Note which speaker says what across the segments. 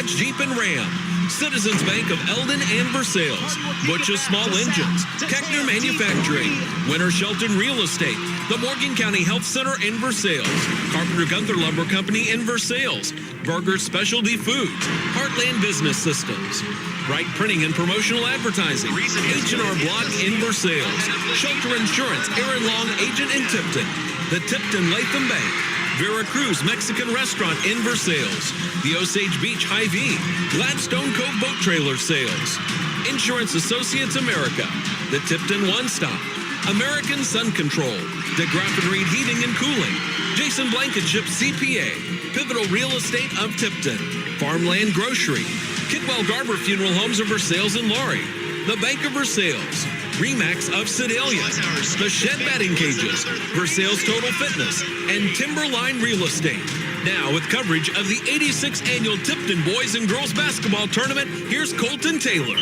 Speaker 1: Dodge, Jeep, and Ram. Citizens Bank of Eldon and Versailles. Butch's Small Engines. Keckner Manufacturing. Winter Shelton Real Estate. The Morgan County Health Center in Versailles. Carpenter Gunther Lumber Company in Versailles. Burger Specialty Foods. Heartland Business Systems. Bright Printing and Promotional Advertising. H&R Block in Versailles. Shelter Insurance. Aaron Long, Agent in Tipton. The Tipton Latham Bank. Vera Cruz Mexican Restaurant in Versailles. The Osage Beach Hy-Vee. Gladstone Cove Boat Trailer Sales. Insurance Associates America. The Tipton One Stop. American Sun Control. DeGraff and Reed Heating and Cooling. Jason Blankenship CPA. Pivotal Real Estate of Tipton. Farmland Grocery. Kidwell Garber Funeral Homes of Versailles and Laurie. The Bank of Versailles. Remax of Sedalia, the Shed Batting Cages, Versailles Total Fitness, and Timberline Real Estate. Now with coverage of the 86th Annual Tipton Boys and Girls Basketball Tournament, here's Colton Taylor.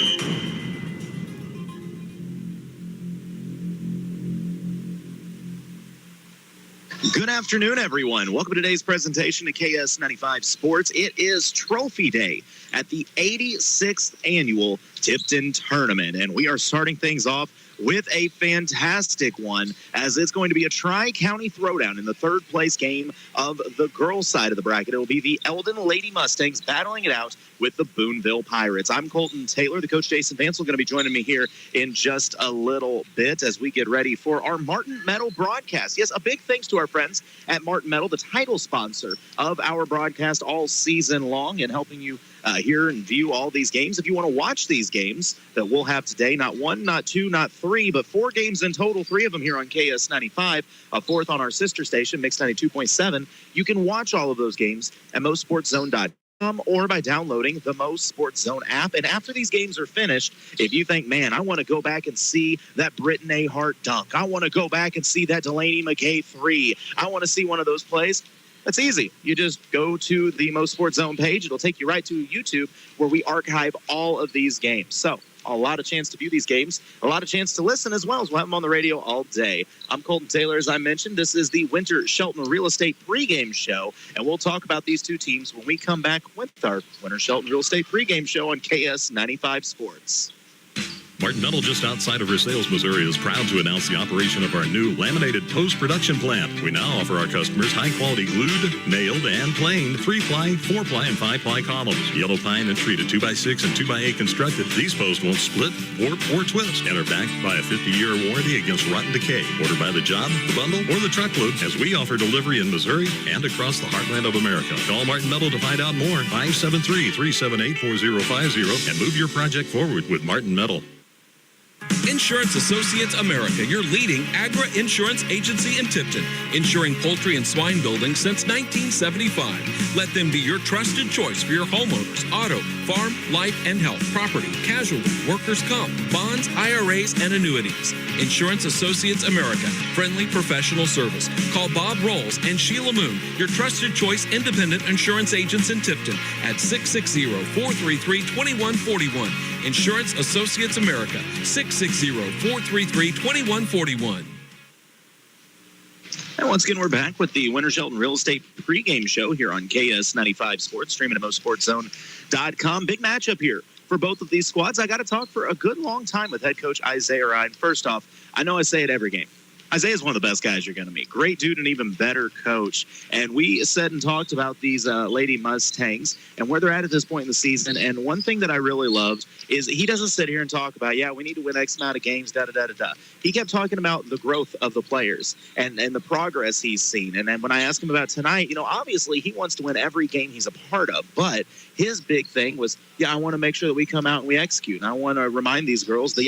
Speaker 2: Good afternoon, everyone. Welcome to today's presentation of KS95 Sports. It is Trophy Day at the 86th Annual Tipton Tournament, and we are starting things off with a fantastic one, as it's going to be a tri-county throwdown in the third place game of the girls' side of the bracket. It will be the Eldon Lady Mustangs battling it out with the Boonville Pirates. I'm Colton Taylor. The coach Jason Vansel going to be joining me here in just a little bit as we get ready for our Martin Metal broadcast. Yes, a big thanks to our friends at Martin Metal, the title sponsor of our broadcast all season long and helping you hear and view all these games. If you want to watch these games that we'll have today, not one, not two, not three, but 4 games in total, 3 of them here on KS95, a 4th on our sister station, Mix 92.7. You can watch all of those games at MoSportsZone.com or by downloading the MoSportsZone app. And after these games are finished, if you think, man, I want to go back and see that Britton A. Hart dunk, I want to go back and see that Delaney McKay 3, I want to see one of those plays, that's easy. You just go to the MoSportsZone page. It'll take you right to YouTube where we archive all of these games. So a lot of chance to view these games, a lot of chance to listen as well, as we'll have them on the radio all day. I'm Colton Taylor, as I mentioned. This is the Winter Shelton Real Estate pregame show, and we'll talk about these two teams when we come back with our Winter Shelton Real Estate pregame show on KS95 Sports.
Speaker 3: Martin Metal, just outside of Versailles, Missouri, is proud to announce the operation of our new laminated post-production plant. We now offer our customers high-quality glued, nailed, and planed 3-ply, 4-ply, and 5-ply columns. Yellow pine and treated 2x6 and 2x8 constructed. These posts won't split, warp, or twist and are backed by a 50-year warranty against rotten decay. Order by the job, the bundle, or the truckload, as we offer delivery in Missouri and across the heartland of America. Call Martin Metal to find out more. 573-378-4050 and move your project forward with Martin Metal.
Speaker 1: Insurance Associates America, your leading agri-insurance agency in Tipton, insuring poultry and swine buildings since 1975. Let them be your trusted choice for your homeowners, auto, farm, life and health, property, casualty, workers' comp, bonds, IRAs, and annuities. Insurance Associates America, friendly professional service. Call Bob Rolls and Sheila Moon, your trusted choice independent insurance agents in Tipton at 660-433-2141. Insurance Associates America, 660-433-2141.
Speaker 2: And once again, we're back with the Winter Shelton Real Estate pregame show here on KS95 Sports, streaming at MoSportsZone.com. Big matchup here for both of these squads. I got to talk for a good long time with head coach Isaiah Ryan. First off, I know I say it every game. Isaiah's one of the best guys you're going to meet. Great dude and even better coach. And we said and talked about these Lady Mustangs and where they're at this point in the season. And one thing that I really loved is he doesn't sit here and talk about, yeah, we need to win X amount of games, da-da-da-da-da. He kept talking about the growth of the players and the progress he's seen. And then when I asked him about tonight, you know, obviously he wants to win every game he's a part of. But his big thing was, I want to make sure that we come out and we execute. And I want to remind these girls that,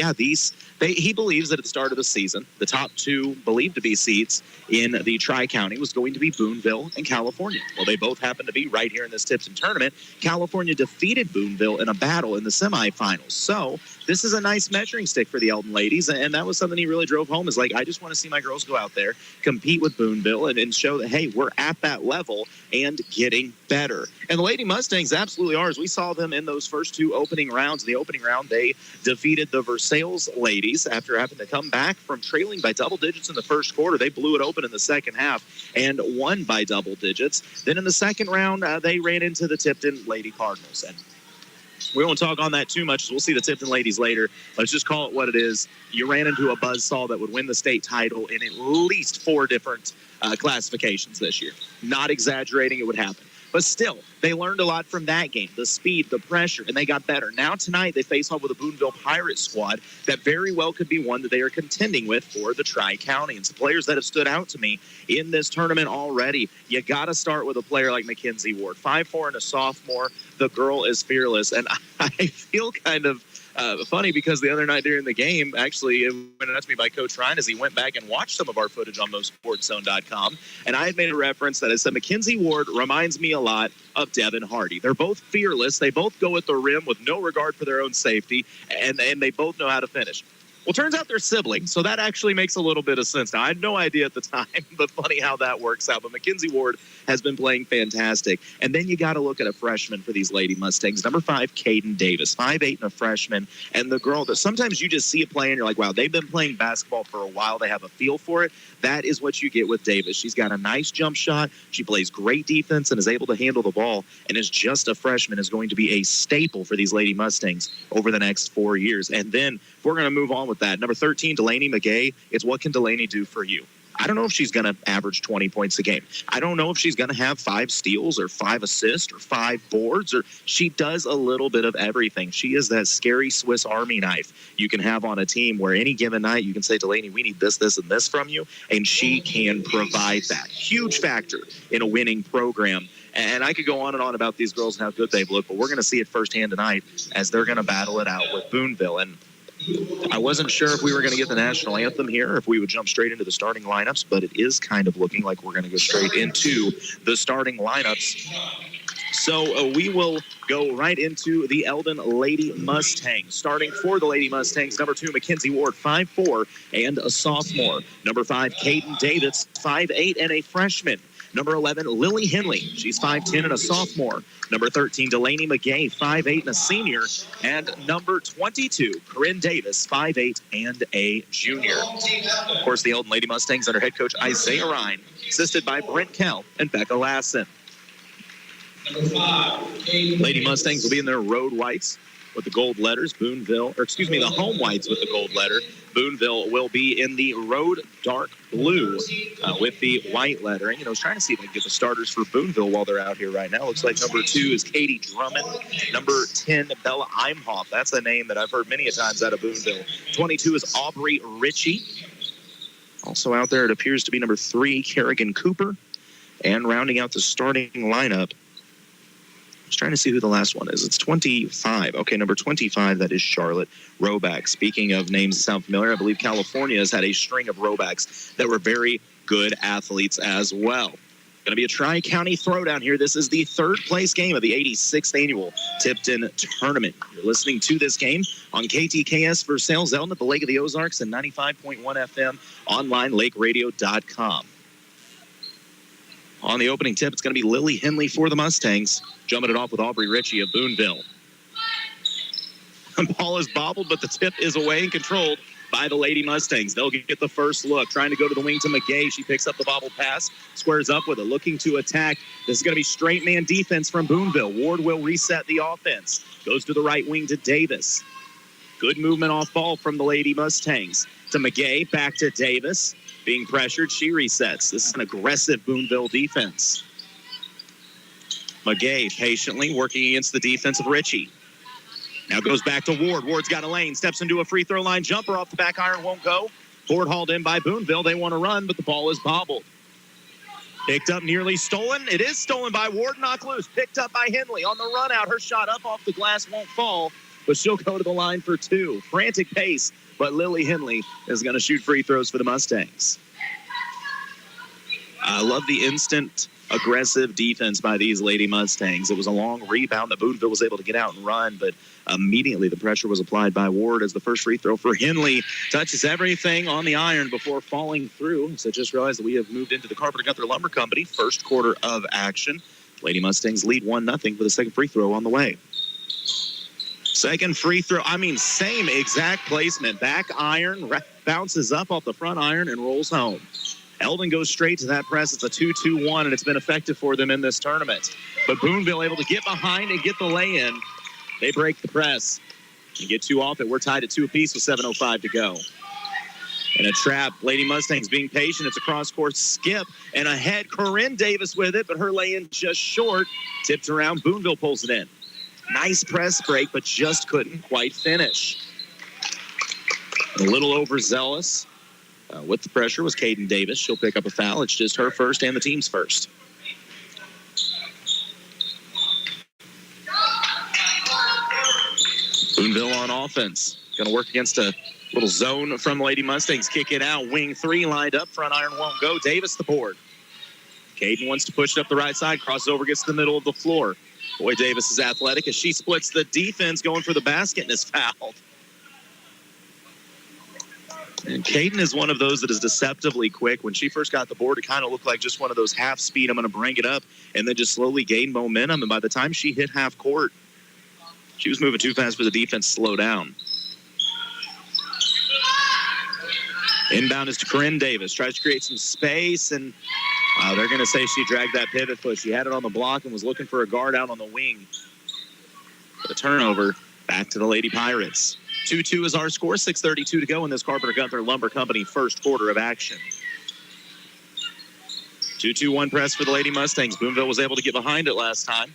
Speaker 2: he believes that at the start of the season, the top 2 believed to be seeds in the Tri-County was going to be Boonville and California. Well, they both happen to be right here in this Tipton tournament. California defeated Boonville in a battle in the semifinals. So this is a nice measuring stick for the Eldon ladies, and that was something he really drove home, is like, I just want to see my girls go out there, compete with Boonville, and show that, hey, we're at that level and getting better. better. And the Lady Mustangs absolutely are. As we saw them in those first two opening rounds. In the opening round, they defeated the Versailles ladies after having to come back from trailing by double digits in the first quarter. They blew it open in the second half and won by double digits. Then in the second round, they ran into the Tipton Lady Cardinals. And we won't talk on that too much. We'll see the Tipton ladies later. Let's just call it what it is. You ran into a buzzsaw that would win the state title in at least 4 different classifications this year. Not exaggerating, it would happen. But still, they learned a lot from that game, the speed, the pressure, and they got better. Now tonight, they face off with a Boonville Pirates squad that very well could be one that they are contending with for the Tri-County. And some players that have stood out to me in this tournament already. You got to start with a player like Mackenzie Ward, 5'4" and a sophomore. The girl is fearless. And I feel kind of funny because the other night during the game, actually, it went out to me by Coach Ryan as he went back and watched some of our footage on MoSportsZone.com. And I had made a reference that I said Mackenzie Ward reminds me a lot of Devin Hardy. They're both fearless. They both go at the rim with no regard for their own safety, and they both know how to finish. Well, turns out they're siblings, so that actually makes a little bit of sense. Now, I had no idea at the time, but funny how that works out. But Mackenzie Ward has been playing fantastic. And then you got to look at a freshman for these Lady Mustangs. Number 5, Caden Davis, 5'8" and a freshman. And the girl that sometimes you just see it play and you're like, wow, they've been playing basketball for a while. They have a feel for it. That is what you get with Davis. She's got a nice jump shot. She plays great defense and is able to handle the ball. And is just a freshman, is going to be a staple for these Lady Mustangs over the next 4 years. And then if we're going to move on with that, number 13, Delaney McGay, it's what can Delaney do for you? I don't know if she's going to average 20 points a game. I don't know if she's going to have 5 steals or 5 assists or 5 boards, or she does a little bit of everything. She is that scary Swiss Army knife you can have on a team where any given night you can say, Delaney, we need this, this, and this from you, and she can provide that. Huge factor in a winning program. And I could go on and on about these girls and how good they've looked, but we're going to see it firsthand tonight as they're going to battle it out with Boonville. And I wasn't sure if we were going to get the national anthem here, or if we would jump straight into the starting lineups, but it is kind of looking like we're going to go straight into the starting lineups. So we will go right into the Eldon Lady Mustangs. Starting for the Lady Mustangs, number 2, Mackenzie Ward, 5'4", and a sophomore. Number 5, Caden Davis, 5'8", and a freshman. Number 11, Lily Henley. She's 5'10" and a sophomore. Number 13, Delaney McGay, 5'8" and a senior. And number 22, Corinne Davis, 5'8" and a junior. Of course, the Eldon Lady Mustangs under head coach Isaiah Ryan, assisted by Brent Kell and Becca Lassen. Lady Mustangs will be in their road whites with the gold letters. The home whites with the gold letter. Boonville will be in the road dark blue with the white lettering. And I was trying to see if I could get the starters for Boonville while they're out here right now. Looks like number 2 is Katie Drummond. Number 10, Bella Imhoff. That's a name that I've heard many a times out of Boonville. 22 is Aubrey Ritchie. Also out there, it appears to be number 3, Kerrigan Cooper. And rounding out the starting lineup, I was trying to see who the last one is. It's 25. Okay, number 25, that is Charlotte Roback. Speaking of names that sound familiar, I believe California has had a string of Robacks that were very good athletes as well. Going to be a Tri-County throwdown here. This is the 3rd place game of the 86th annual Tipton Tournament. You're listening to this game on KTKS Versailles Eldon at the Lake of the Ozarks and 95.1 FM online, lakeradio.com. On the opening tip, it's going to be Lily Henley for the Mustangs. Jumping it off with Aubrey Ritchie of Boonville. The ball is bobbled, but the tip is away and controlled by the Lady Mustangs. They'll get the first look. Trying to go to the wing to McGay. She picks up the bobble pass, squares up with it, looking to attack. This is going to be straight man defense from Boonville. Ward will reset the offense. Goes to the right wing to Davis. Good movement off ball from the Lady Mustangs. To McGay, back to Davis. Being pressured, she resets. This is an aggressive Boonville defense. McGay patiently working against the defense of Ritchie. Now goes back to Ward. Ward's got a lane, steps into a free throw line jumper off the back iron, won't go. Ford hauled in by Boonville. They want to run, but the ball is bobbled. Picked up, nearly stolen. It is stolen by Ward, knocked loose. Picked up by Henley on the run out. Her shot up off the glass won't fall, but she'll go to the line for 2. Frantic pace, but Lily Henley is going to shoot free throws for the Mustangs. I love the instant aggressive defense by these Lady Mustangs. It was a long rebound that Boonville was able to get out and run, but immediately the pressure was applied by Ward as the first free throw for Henley touches everything on the iron before falling through. So just realized that we have moved into the Carpenter Gunther Lumber Company first quarter of action. Lady Mustangs lead 1-0 with a second free throw on the way. Second free throw, same exact placement. Back iron, bounces up off the front iron and rolls home. Eldon goes straight to that press. It's a 2-2-1, and it's been effective for them in this tournament. But Boonville able to get behind and get the lay-in. They break the press and get two off it. We're tied at 2 apiece with 7:05 to go. And a trap. Lady Mustangs being patient. It's a cross-court skip. And ahead, Corinne Davis with it, but her lay-in just short. Tipped around. Boonville pulls it in. Nice press break, but just couldn't quite finish. A little overzealous with the pressure was Caden Davis. She'll pick up a foul. It's just her first and the team's first. Boonville on offense. Going to work against a little zone from Lady Mustangs. Kick it out. Wing three lined up. Front iron won't go. Davis the board. Caden wants to push it up the right side. Crosses over, gets to the middle of the floor. Boy, Davis is athletic as she splits the defense, going for the basket and is fouled. And Caden is one of those that is deceptively quick. When she first got the board, it kind of looked like just one of those half speed, I'm going to bring it up, and then just slowly gain momentum. And by the time she hit half court, she was moving too fast for the defense to slow down. Inbound is to Corinne Davis. Tries to create some space, and they're going to say she dragged that pivot foot. She had it on the block and was looking for a guard out on the wing. The turnover back to the Lady Pirates. 2-2 is our score. 6:32 to go in this Carpenter Gunther Lumber Company first quarter of action. 2-2-1 press for the Lady Mustangs. Boonville was able to get behind it last time.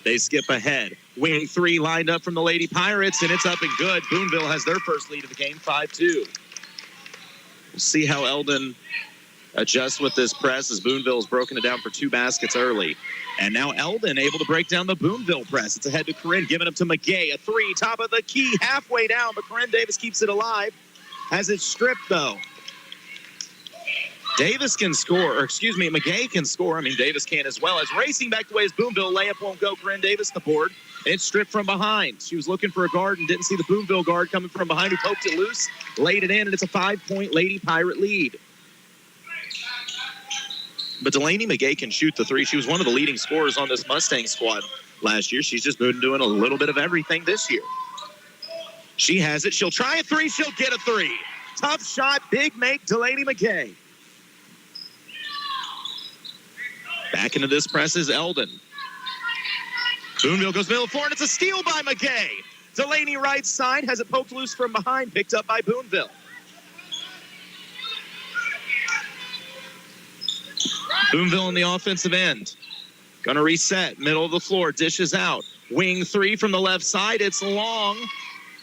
Speaker 2: They skip ahead. Wing three lined up from the Lady Pirates, and it's up and good. Boonville has their first lead of the game, 5-2. We'll see how Eldon adjusts with this press as Boonville has broken it down for 2 baskets early. And now Eldon able to break down the Boonville press. It's ahead to Corinne, giving up to McGay. A three, top of the key, halfway down, but Corinne Davis keeps it alive. Has it stripped, though. Davis can score, McGay can score. Davis can as well. As racing back the way as Boonville, layup won't go. Corinne Davis the board. It's stripped from behind. She was looking for a guard and didn't see the Boonville guard coming from behind, who poked it loose, laid it in, and it's a 5-point Lady Pirate lead. But Delaney McGay can shoot the three. She was one of the leading scorers on this Mustang squad last year. She's just been doing a little bit of everything this year. She has it. She'll try a three. She'll get a three. Tough shot. Big make. Delaney McGay. Back into this press is Eldon. Boonville goes middle of the floor, and it's a steal by McGay. Delaney right side has it poked loose from behind, picked up by Boonville. Boonville in the offensive end. Going to reset. Middle of the floor. Dishes out. Wing three from the left side. It's long.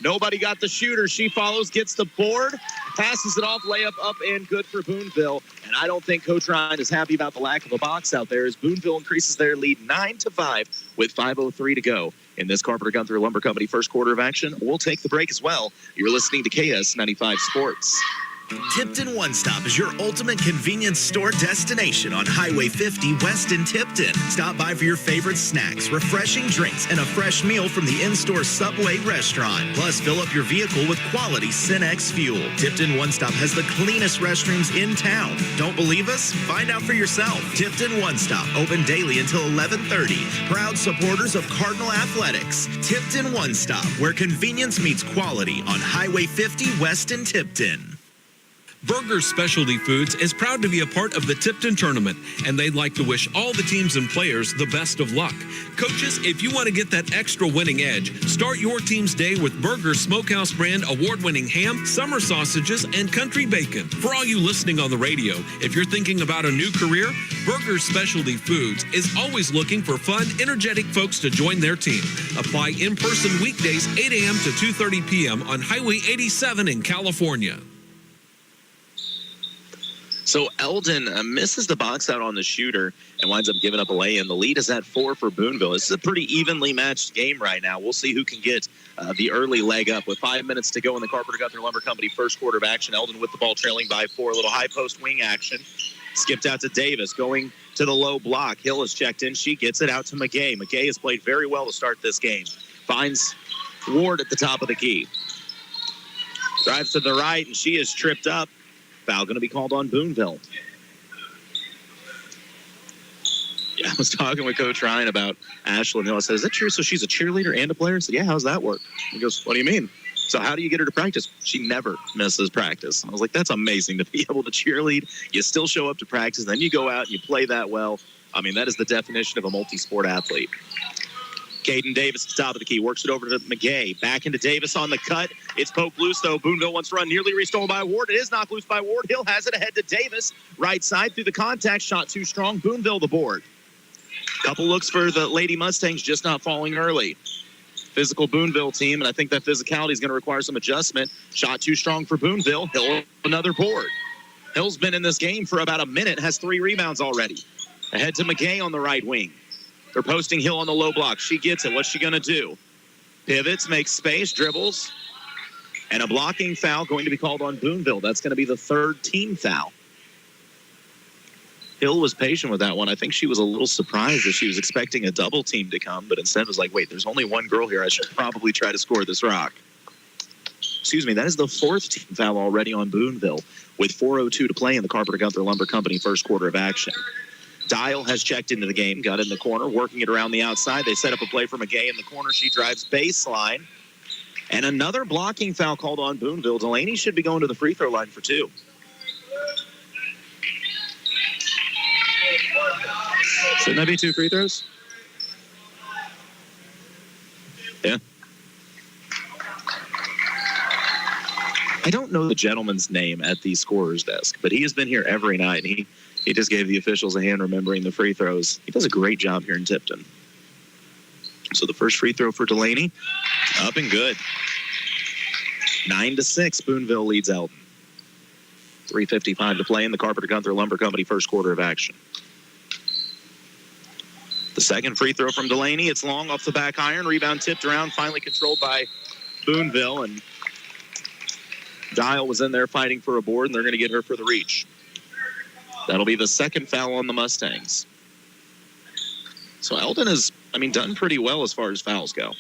Speaker 2: Nobody got the shooter. She follows, gets the board, passes it off, layup up and good for Boonville. And I don't think Coach Ryan is happy about the lack of a box out there as Boonville increases their lead 9-5 with 5:03 to go in this Carpenter Gunther Lumber Company first quarter of action. We'll take the break as well. You're listening to KS95 Sports.
Speaker 4: Tipton One Stop is your ultimate convenience store destination on Highway 50 west in Tipton. Stop by for your favorite snacks, refreshing drinks, and a fresh meal from the in-store Subway restaurant. Plus, fill up your vehicle with quality Synex fuel. Tipton One Stop has the cleanest restrooms in town. Don't believe us? Find out for yourself. Tipton One Stop, open daily until 11:30. Proud supporters of Cardinal Athletics. Tipton One Stop, where convenience meets quality on Highway 50 west in Tipton.
Speaker 1: Burger Specialty Foods is proud to be a part of the Tipton tournament, and they'd like to wish all the teams and players the best of luck. Coaches, if you want to get that extra winning edge, start your team's day with Burger Smokehouse brand award-winning ham, summer sausages, and country bacon. For all you listening on the radio, if you're thinking about a new career, Burger Specialty Foods is always looking for fun, energetic folks to join their team. Apply in person weekdays 8 a.m. to 2:30 p.m. on Highway 87 in California.
Speaker 2: So Eldon misses the box out on the shooter and winds up giving up a lay-in. The lead is at 4 for Boonville. This is a pretty evenly matched game right now. We'll see who can get the early leg up. With 5 minutes to go in the Carpenter Gunther Lumber Company first quarter of action, Eldon with the ball trailing by 4. A little high post wing action. Skipped out to Davis, going to the low block. Hill is checked in. She gets it out to McGay. McGay has played very well to start this game. Finds Ward at the top of the key. Drives to the right, and she is tripped up. Foul going to be called on Boonville. I was talking with Coach Ryan about Ashlyn Hill. I said, is that true? So she's a cheerleader and a player? I said, yeah, how's that work? He goes, what do you mean? So how do you get her to practice? She never misses practice. I was like, that's amazing to be able to cheerlead. You still show up to practice, then you go out and you play that well. I mean, that is the definition of a multi-sport athlete. Caden Davis at the top of the key, works it over to McGay. Back into Davis on the cut. It's poked loose, though. Boonville wants to run, nearly restolen by Ward. It is knocked loose by Ward. Hill has it ahead to Davis. Right side through the contact, shot too strong. Boonville the board. Couple looks for the Lady Mustangs, just not falling early. Physical Boonville team, and I think that physicality is going to require some adjustment. Shot too strong for Boonville. Hill another board. Hill's been in this game for about a minute, has 3 rebounds already. Ahead to McGay on the right wing. They're posting Hill on the low block. She gets it. What's she going to do? Pivots, makes space, dribbles, and a blocking foul going to be called on Boonville. That's going to be the 3rd team foul. Hill was patient with that one. I think she was a little surprised that she was expecting a double team to come, but instead was like, wait, there's only one girl here. I should probably try to score this rock. Excuse me, that is the 4th team foul already on Boonville with 4:02 to play in the Carpenter Gunther Lumber Company first quarter of action. Dial has checked into the game, got in the corner, working it around the outside. They set up a play for McGay in the corner. She drives baseline. And another blocking foul called on Boonville. Delaney should be going to the free throw line for 2. Shouldn't that be 2 free throws? Yeah. I don't know the gentleman's name at the scorer's desk, but he has been here every night, and he just gave the officials a hand remembering the free throws. He does a great job here in Tipton. So the first free throw for Delaney, up and good. 9-6, Boonville leads Eldon. 3:55 to play in the Carpenter Gunther Lumber Company first quarter of action. The second free throw from Delaney. It's long off the back iron. Rebound tipped around, finally controlled by Boonville. And Dial was in there fighting for a board, and they're going to get her for the reach. That'll be the 2nd foul on the Mustangs. So Eldon has, done pretty well as far as fouls go.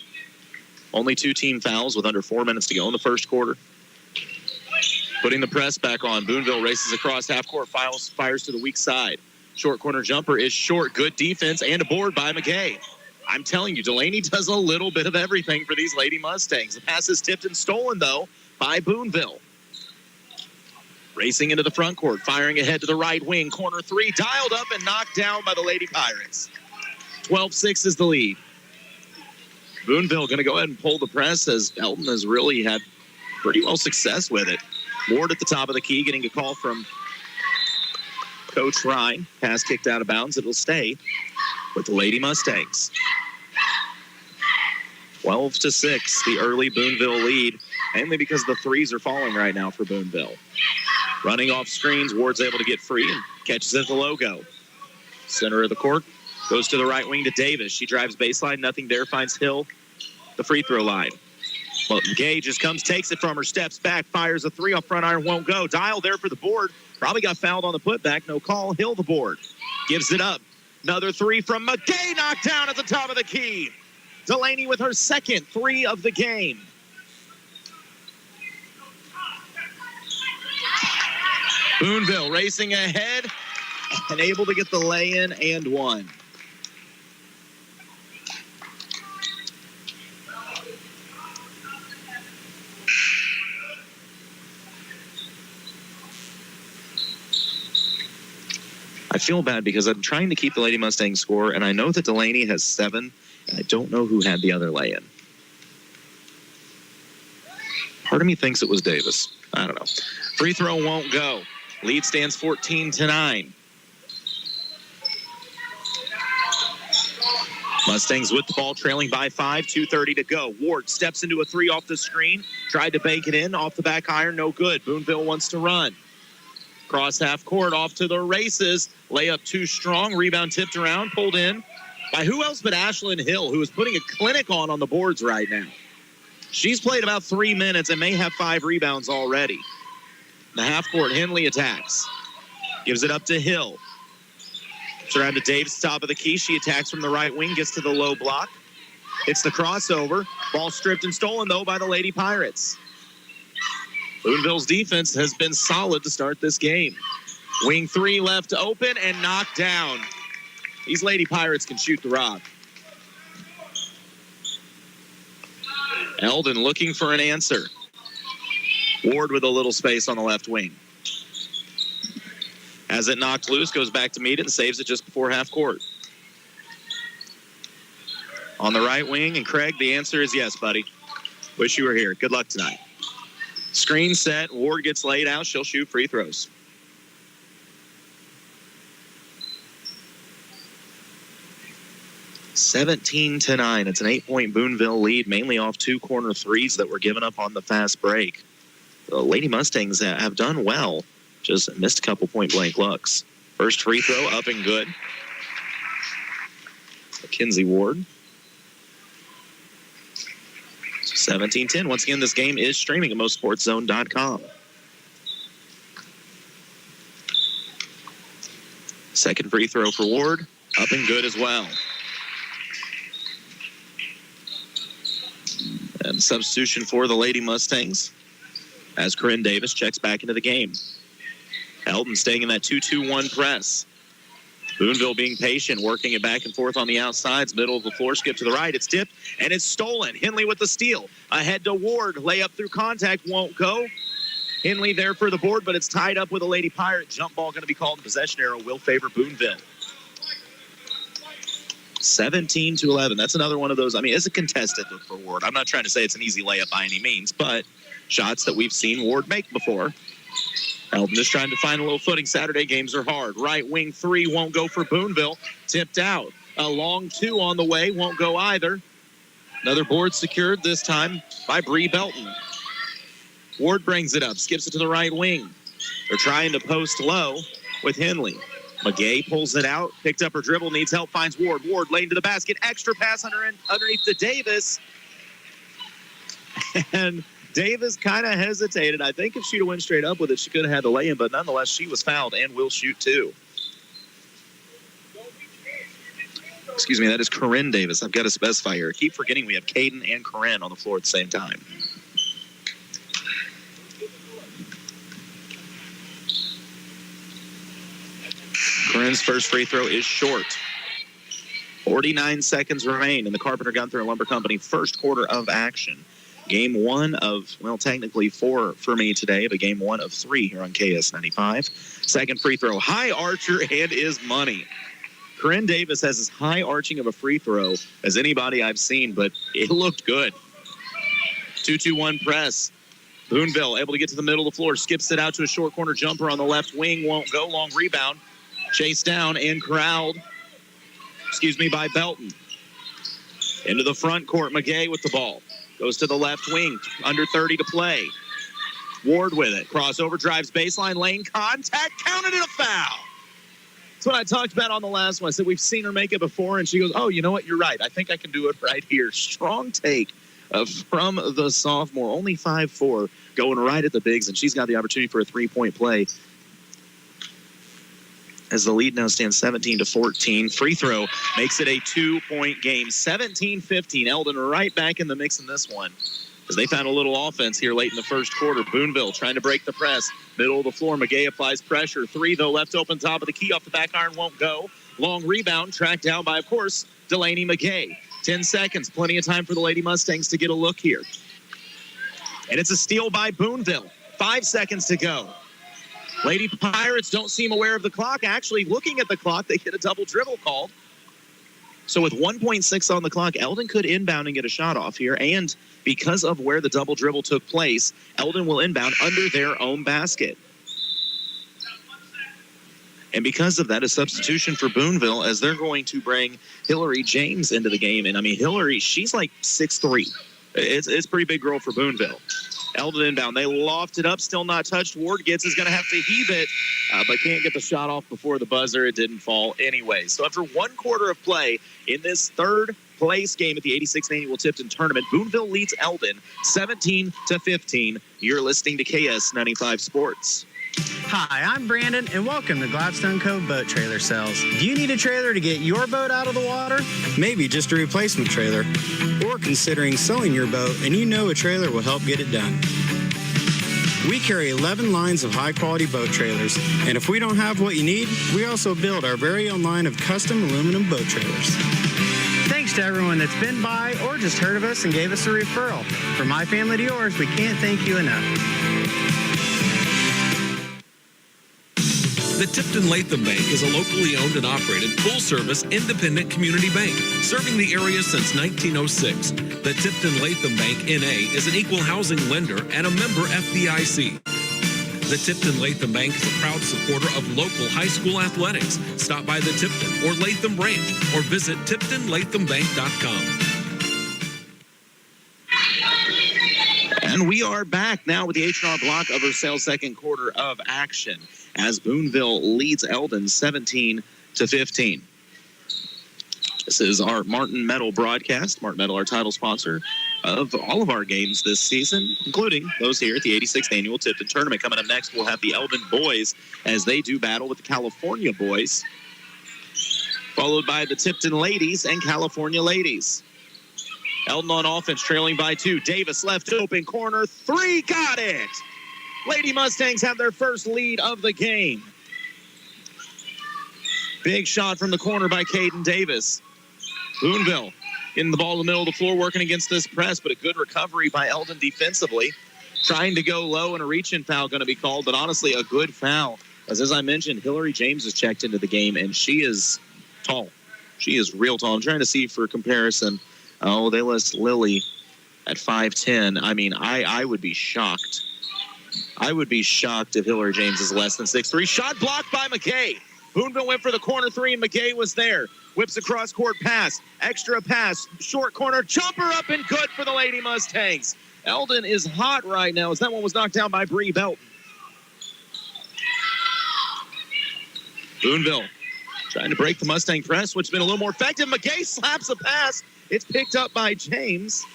Speaker 2: Only 2 team fouls with under 4 minutes to go in the first quarter. Putting the press back on. Boonville races across half court, fires to the weak side. Short corner jumper is short. Good defense and a board by McGay. I'm telling you, Delaney does a little bit of everything for these Lady Mustangs. The pass is tipped and stolen, though, by Boonville. Racing into the front court, firing ahead to the right wing. Corner 3, dialed up and knocked down by the Lady Pirates. 12-6 is the lead. Boonville going to go ahead and pull the press as Eldon has really had pretty well success with it. Ward at the top of the key, getting a call from Coach Ryan. Pass kicked out of bounds. It'll stay with the Lady Mustangs. 12-6, the early Boonville lead, mainly because the threes are falling right now for Boonville. Running off screens, Ward's able to get free and catches at the logo. Center of the court, goes to the right wing to Davis. She drives baseline, nothing there, finds Hill, the free throw line. Well, McGay just comes, takes it from her, steps back, fires a 3 off front iron, won't go. Dial there for the board. Probably got fouled on the putback, no call. Hill the board. Gives it up. Another 3 from McGay, knocked down at the top of the key. Delaney with her 2nd 3 of the game. Boonville racing ahead and able to get the lay-in and 1. I feel bad because I'm trying to keep the Lady Mustangs score, and I know that Delaney has 7, and I don't know who had the other lay-in. Part of me thinks it was Davis. I don't know. Free throw won't go. Lead stands 14-9. Mustangs with the ball, trailing by 5, 2:30 to go. Ward steps into a 3 off the screen, tried to bank it in, off the back iron, no good. Boonville wants to run. Cross half court, off to the races. Layup too strong, rebound tipped around, pulled in by who else but Ashlyn Hill, who is putting a clinic on the boards right now. She's played about 3 minutes and may have 5 rebounds already. The half court, Henley attacks. Gives it up to Hill. It's around to Davis, top of the key. She attacks from the right wing, gets to the low block. It's the crossover. Ball stripped and stolen, though, by the Lady Pirates. Boonville's defense has been solid to start this game. Wing 3 left open and knocked down. These Lady Pirates can shoot the rock. Eldon looking for an answer. Ward with a little space on the left wing. As it knocked loose, goes back to meet it and saves it just before half court. On the right wing, and Craig, the answer is yes, buddy. Wish you were here. Good luck tonight. Screen set. Ward gets laid out. She'll shoot free throws. (17-9). It's an 8-point Boonville lead, mainly off 2 corner threes that were given up on the fast break. The Lady Mustangs have done well, just missed a couple point-blank looks. First free throw up and good. Mackenzie Ward. 17-10. Once again, this game is streaming at MoSportsZone.com. Second free throw for Ward. Up and good as well. And substitution for the Lady Mustangs as Corinne Davis checks back into the game. Eldon staying in that 2-2-1 press. Boonville being patient, working it back and forth on the outsides. Middle of the floor, skip to the right. It's tipped, and it's stolen. Henley with the steal. Ahead to Ward. Layup through contact. Won't go. Henley there for the board, but it's tied up with a Lady Pirate. Jump ball going to be called. The possession arrow will favor Boonville. 17-11. That's another one of those. I mean, it's a contested look for Ward. I'm not trying to say it's an easy layup by any means, but shots that we've seen Ward make before. Eldon just trying to find a little footing. Saturday games are hard. Right wing 3 won't go for Boonville. Tipped out. A long 2 on the way. Won't go either. Another board secured, this time by Bree Belton. Ward brings it up. Skips it to the right wing. They're trying to post low with Henley. McGay pulls it out. Picked up her dribble. Needs help. Finds Ward. Ward lane to the basket. Extra pass underneath to Davis. And Davis kind of hesitated. I think if she'd have went straight up with it, she could have had the lay-in, but nonetheless, she was fouled and will shoot 2. Excuse me, that is Corinne Davis. I've got to specify here. I keep forgetting we have Caden and Corinne on the floor at the same time. Corinne's first free throw is short. 49 seconds remain in the Carpenter Gunther and Lumber Company first quarter of action. Game 1 of, well, technically 4 for me today, but game 1 of 3 here on KS95. Second free throw, high archer, and is money. Corinne Davis has as high arching of a free throw as anybody I've seen, but it looked good. 2-2-1 press. Boonville able to get to the middle of the floor, skips it out to a short corner jumper on the left wing, won't go, long rebound. Chased down and corralled, by Belton. Into the front court, McGay with the ball. Goes to the left wing, under 30 to play. Ward with it. Crossover, drives baseline, lane contact, counted it a foul. That's what I talked about on the last one. I said we've seen her make it before, and she goes, oh, you know what? You're right. I think I can do it right here. Strong take from the sophomore. Only 5'4", going right at the bigs, and she's got the opportunity for a three-point play. As the lead now stands 17-14. Free throw makes it a 2-point game. 17-15. Eldon right back in the mix in this one, as they found a little offense here late in the first quarter. Boonville trying to break the press. Middle of the floor. McGay applies pressure. 3, though, left open top of the key. Off the back iron, won't go. Long rebound, tracked down by, of course, Delaney McGay. 10 seconds. Plenty of time for the Lady Mustangs to get a look here. And it's a steal by Boonville. 5 seconds to go. Lady Pirates don't seem aware of the clock. Actually, looking at the clock, they get a double dribble called. So with 1.6 on the clock, Eldon could inbound and get a shot off here. And because of where the double dribble took place, Eldon will inbound under their own basket. And because of that, a substitution for Boonville, as they're going to bring Hillary James into the game. And, I mean, Hillary, she's like 6'3". It's a pretty big girl for Boonville. Eldon inbound. They loft it up. Still not touched. Ward is going to have to heave it, but can't get the shot off before the buzzer. It didn't fall anyway. So after 1 quarter of play in this third place game at the 86th Annual Tipton Tournament, Boonville leads Eldon 17-15. You're listening to KS95 Sports.
Speaker 5: Hi, I'm Brandon, and welcome to Gladstone Cove Boat Trailer Sales. Do you need a trailer to get your boat out of the water? Maybe just a replacement trailer. Or considering selling your boat and you know a trailer will help get it done. We carry 11 lines of high-quality boat trailers, and if we don't have what you need, we also build our very own line of custom aluminum boat trailers. Thanks to everyone that's been by or just heard of us and gave us a referral. From my family to yours, we can't thank you enough.
Speaker 1: The Tipton Latham Bank is a locally owned and operated, full-service, independent community bank serving the area since 1906. The Tipton Latham Bank, N.A. is an equal housing lender and a member FDIC. The Tipton Latham Bank is a proud supporter of local high school athletics. Stop by the Tipton or Latham branch or visit TiptonLathamBank.com.
Speaker 2: And we are back now with the H&R Block of Versailles second quarter of action as Boonville leads Eldon 17-15. This is our Martin Metal broadcast. Martin Metal, our title sponsor of all of our games this season, including those here at the 86th Annual Tipton Tournament. Coming up next, we'll have the Eldon boys as they do battle with the California boys, followed by the Tipton ladies and California ladies. Eldon on offense, trailing by 2. Davis left open corner, 3, got it! Lady Mustangs have their first lead of the game. Big shot from the corner by Caden Davis. Boonville getting the ball in the middle of the floor, working against this press, but a good recovery by Eldon defensively. Trying to go low, and a reach-in foul going to be called, but honestly, a good foul. As I mentioned, Hillary James has checked into the game, and she is tall. She is real tall. I'm trying to see for comparison. Oh, they list Lily at 5'10". I mean, I would be shocked. I would be shocked if Hillary James is less than 6'3". Shot blocked by McKay. Boonville went for the corner 3, and McKay was there. Whips a cross-court pass. Extra pass. Short corner. Jumper up and good for the Lady Mustangs. Eldon is hot right now as that one was knocked down by Bree Belton. Boonville trying to break the Mustang press, which has been a little more effective. McKay slaps a pass. It's picked up by James.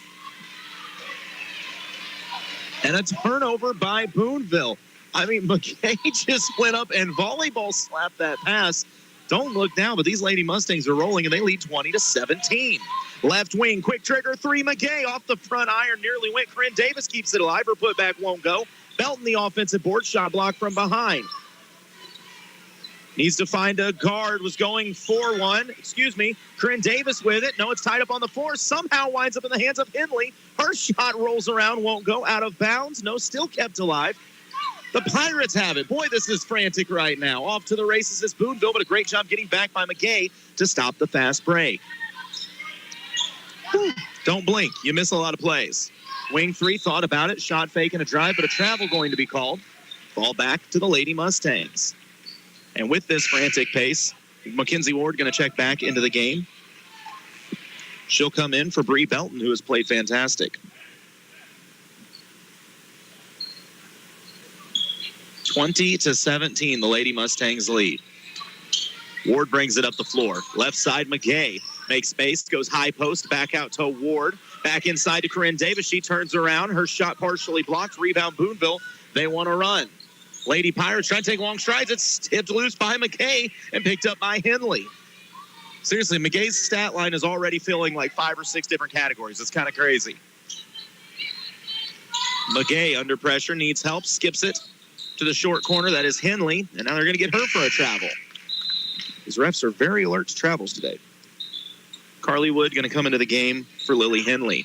Speaker 2: And a turnover by Boonville. I mean, McKay just went up and volleyball slapped that pass. Don't look down, but these Lady Mustangs are rolling, and they lead 20-17. Left wing, quick trigger 3, McKay off the front iron, nearly went. Corinne Davis keeps it alive. Her putback won't go. Belton, the offensive board, shot block from behind. Needs to find a guard, was going 4-1. Corinne Davis with it. No, it's tied up on the floor. Somehow winds up in the hands of Henley. Her shot rolls around, won't go, out of bounds. No, still kept alive. The Pirates have it. Boy, this is frantic right now. Off to the races is Boonville, but a great job getting back by McKay to stop the fast break. Don't blink. You miss a lot of plays. Wing 3 thought about it. Shot fake and a drive, but a travel going to be called. Ball back to the Lady Mustangs. And with this frantic pace, Mackenzie Ward going to check back into the game. She'll come in for Bree Belton, who has played fantastic. 20-17, the Lady Mustangs lead. Ward brings it up the floor. Left side, McKay makes space, goes high post, back out to Ward. Back inside to Corinne Davis. She turns around. Her shot partially blocked. Rebound Boonville. They want to run. Lady Pirates trying to take long strides. It's tipped loose by McKay and picked up by Henley. Seriously, McKay's stat line is already filling like 5 or 6 different categories. It's kind of crazy. McKay under pressure, needs help, skips it to the short corner. That is Henley, and now they're going to get her for a travel. These refs are very alert to travels today. Carly Wood going to come into the game for Lily Henley.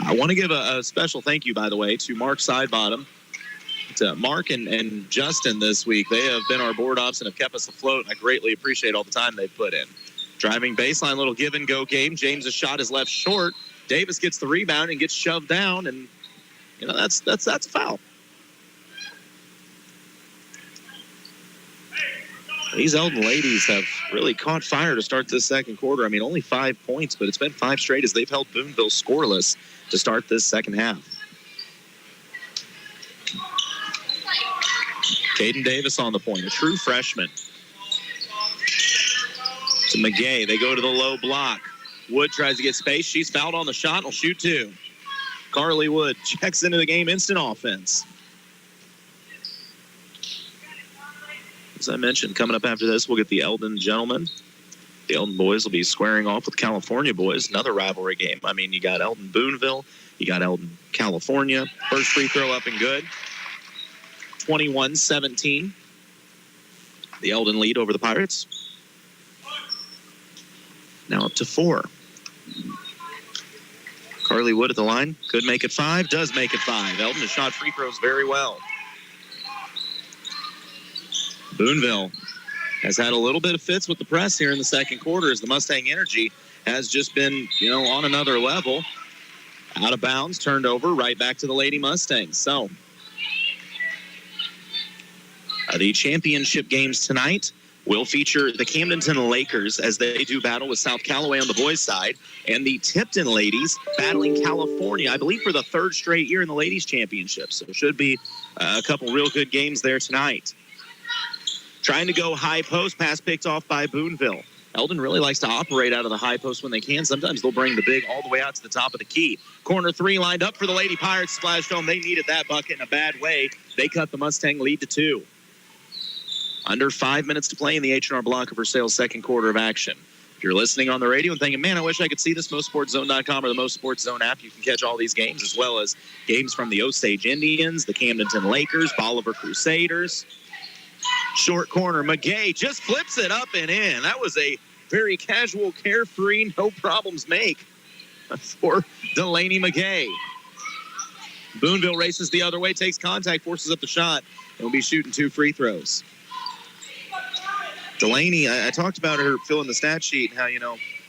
Speaker 2: I want to give a special thank you, by the way, to Mark Sidebottom, to Mark and Justin this week. They have been our board ops and have kept us afloat. I greatly appreciate all the time they've put in. Driving baseline, little give-and-go game. James' shot is left short. Davis gets the rebound and gets shoved down, and you know that's a foul. These Eldon ladies have really caught fire to start this second quarter. I mean, only 5 points, but it's been 5 straight as they've held Boonville scoreless to start this second half. Caden Davis on the point, a true freshman. To McKay, they go to the low block. Wood tries to get space. She's fouled on the shot. Will shoot 2. Carly Wood checks into the game, instant offense. As I mentioned, coming up after this, we'll get the Eldon gentlemen The Eldon boys will be squaring off with California boys. Another rivalry game. I mean, you got Eldon Boonville. You got Eldon California. First free throw up and good. 21-17. The Eldon lead over the Pirates. Now up to 4. Carly Wood at the line. Could make it 5. Does make it 5. Eldon has shot free throws very well. Boonville has had a little bit of fits with the press here in the second quarter as the Mustang energy has just been, on another level. Out of bounds, turned over, right back to the Lady Mustangs. So, the championship games tonight will feature the Camdenton Lakers as they do battle with South Callaway on the boys' side, and the Tipton ladies battling California, I believe, for the 3rd straight year in the ladies' championship. So it should be a couple real good games there tonight. Trying to go high post, pass picked off by Boonville. Eldon really likes to operate out of the high post when they can. Sometimes they'll bring the big all the way out to the top of the key. Corner 3 lined up for the Lady Pirates. Splashed home. They needed that bucket in a bad way. They cut the Mustang lead to 2. Under 5 minutes to play in the H&R Block of Versailles second quarter of action. If you're listening on the radio and thinking, man, I wish I could see this, MoSportsZone.com or the MoSportsZone app, you can catch all these games as well as games from the Osage Indians, the Camdenton Lakers, Bolivar Crusaders. Short corner, McGay just flips it up and in. That was a very casual, carefree, no problems make for Delaney McGay. Boonville races the other way, takes contact, forces up the shot, and will be shooting 2 free throws. Delaney, I talked about her filling the stat sheet, how,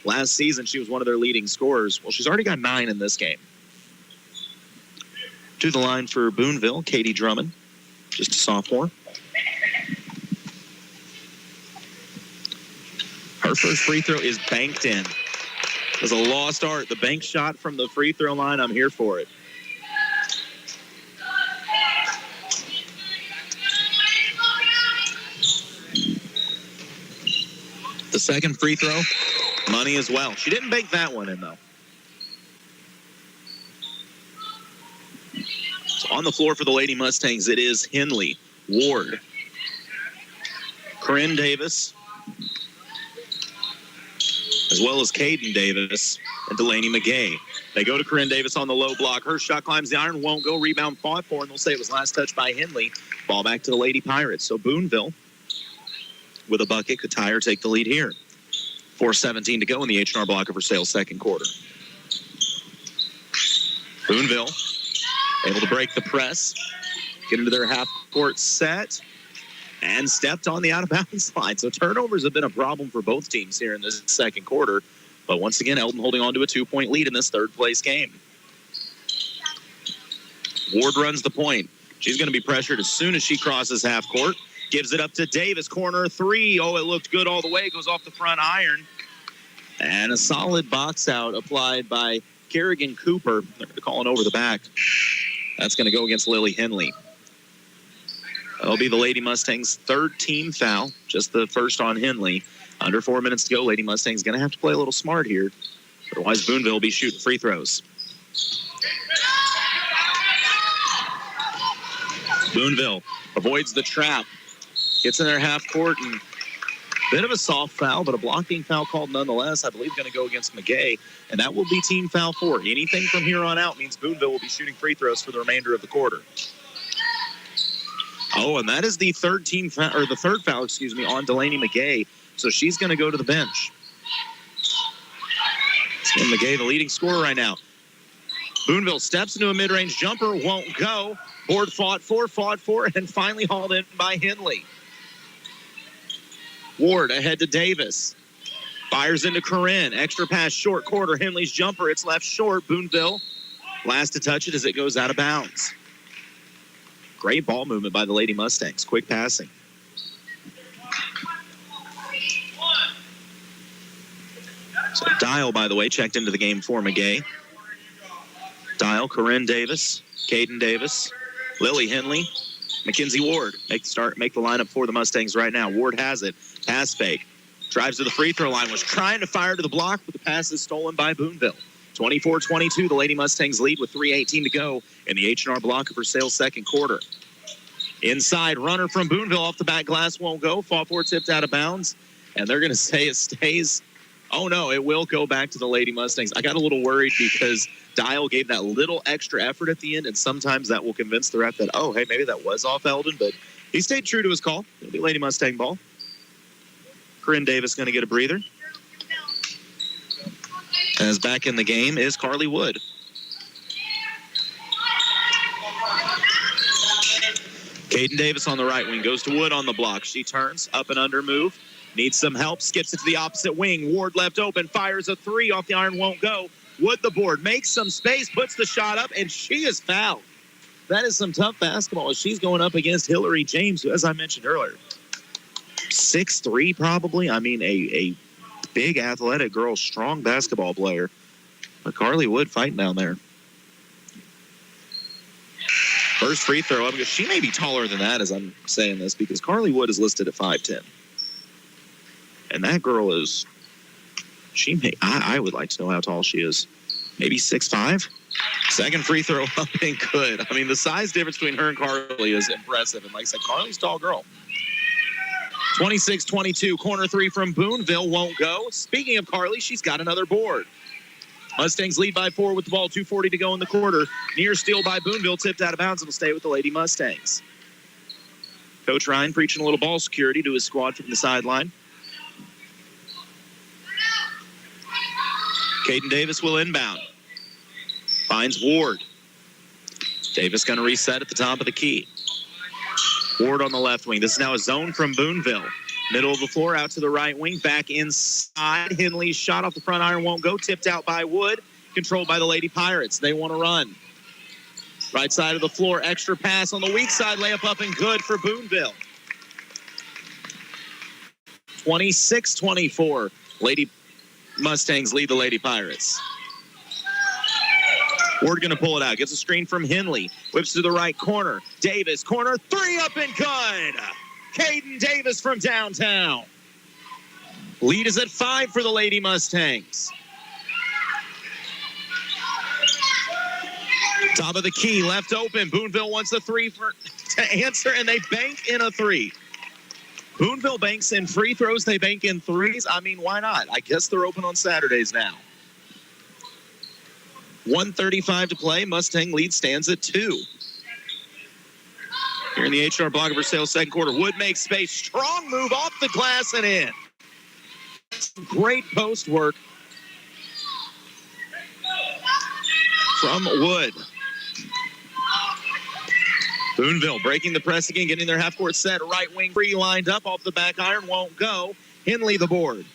Speaker 2: last season she was one of their leading scorers. Well, she's already got 9 in this game. To the line for Boonville, Katie Drummond, just a sophomore. Her first free throw is banked in. It was a lost art. The bank shot from the free throw line, I'm here for it. The second free throw, money as well. She didn't bank that one in, though. So on the floor for the Lady Mustangs, it is Henley, Ward, Corinne Davis, as well as Caden Davis and Delaney McGay. They go to Corinne Davis on the low block. Her shot climbs the iron, won't go. Rebound fought for, and they'll say it was last touched by Henley. Ball back to the Lady Pirates. So Boonville, with a bucket, could tie or take the lead here. 4:17 to go in the H&R Block of Versailles second quarter. Boonville able to break the press, get into their half-court set, and stepped on the out-of-bounds line. So turnovers have been a problem for both teams here in this second quarter. But once again, Eldon holding on to a 2-point lead in this third-place game. Ward runs the point. She's going to be pressured as soon as she crosses half-court. Gives it up to Davis. Corner 3. Oh, it looked good all the way. Goes off the front iron. And a solid box out applied by Kerrigan Cooper. They're calling over the back. That's going to go against Lily Henley. That'll be the Lady Mustangs' 3rd team foul, just the first on Henley. Under 4 minutes to go. Lady Mustangs going to have to play a little smart here. Otherwise, Boonville will be shooting free throws. Boonville avoids the trap. Gets in their half court and bit of a soft foul, but a blocking foul called nonetheless. I believe going to go against McGay, and that will be team foul 4. Anything from here on out means Boonville will be shooting free throws for the remainder of the quarter. Oh, and that is the third foul, on Delaney McGay. So she's going to go to the bench. And McGay, the leading scorer right now. Boonville steps into a mid-range jumper, won't go. Board fought for, and finally hauled in by Henley. Ward ahead to Davis. Fires into Corinne. Extra pass, short quarter. Henley's jumper. It's left short. Boonville last to touch it as it goes out of bounds. Great ball movement by the Lady Mustangs. Quick passing. So Dial, by the way, checked into the game for McGay. Dial, Corinne Davis, Caden Davis, Lily Henley, Mackenzie Ward. Make the lineup for the Mustangs right now. Ward has it. Pass fake. Drives to the free throw line. Was trying to fire to the block, but the pass is stolen by Boonville. 24-22, the Lady Mustangs lead with 3:18 to go in the H&R Block of Versailles second quarter. Inside runner from Boonville off the back glass won't go. Fought for, tipped out of bounds. And they're going to say it stays. Oh, no, it will go back to the Lady Mustangs. I got a little worried because Dial gave that little extra effort at the end, and sometimes that will convince the ref that, oh, hey, maybe that was off Eldon, but he stayed true to his call. It'll be Lady Mustang ball. Corinne Davis going to get a breather. As back in the game is Carly Wood. Caden Davis on the right wing, goes to Wood on the block. She turns, up and under move. Needs some help, skips it to the opposite wing. Ward left open, fires a three off the iron, won't go. Wood the board, makes some space, puts the shot up, and she is fouled. That is some tough basketball as she's going up against Hillary James, who, as I mentioned earlier, 6'3" probably. I mean, a big athletic girl, strong basketball player. But Carly Wood fighting down there. First free throw up. She may be taller than that as I'm saying this because Carly Wood is listed at 5'10". And that girl is, I would like to know how tall she is. Maybe 6'5"? Second free throw up and good. I mean, the size difference between her and Carly is impressive. And like I said, Carly's a tall girl. 26-22, corner three from Boonville won't go. Speaking of Carly, she's got another board. Mustangs lead by 4 with the ball, 2:40 to go in the quarter. Near steal by Boonville, tipped out of bounds and will stay with the Lady Mustangs. Coach Ryan preaching a little ball security to his squad from the sideline. Caden Davis will inbound. Finds Ward. Davis going to reset at the top of the key. Ward on the left wing. This is now a zone from Boonville. Middle of the floor, out to the right wing, back inside. Henley's shot off the front iron won't go. Tipped out by Wood. Controlled by the Lady Pirates. They want to run. Right side of the floor, extra pass on the weak side. Layup up and good for Boonville. 26-24. Lady Mustangs lead the Lady Pirates. Ward going to pull it out. Gets a screen from Henley. Whips to the right corner. Davis, corner, three up and good. Caden Davis from downtown. Lead is at 5 for the Lady Mustangs. Top of the key, left open. Boonville wants a three to answer, and they bank in a three. Boonville banks in free throws. They bank in threes. I mean, why not? I guess they're open on Saturdays now. 1:35 to play. Mustang lead stands at 2. Here in the H&R Block of Versailles second quarter. Wood makes space. Strong move off the glass and in. Great post work from Wood. Boonville breaking the press again, getting their half-court set. Right wing free lined up off the back iron. Won't go. Henley the board.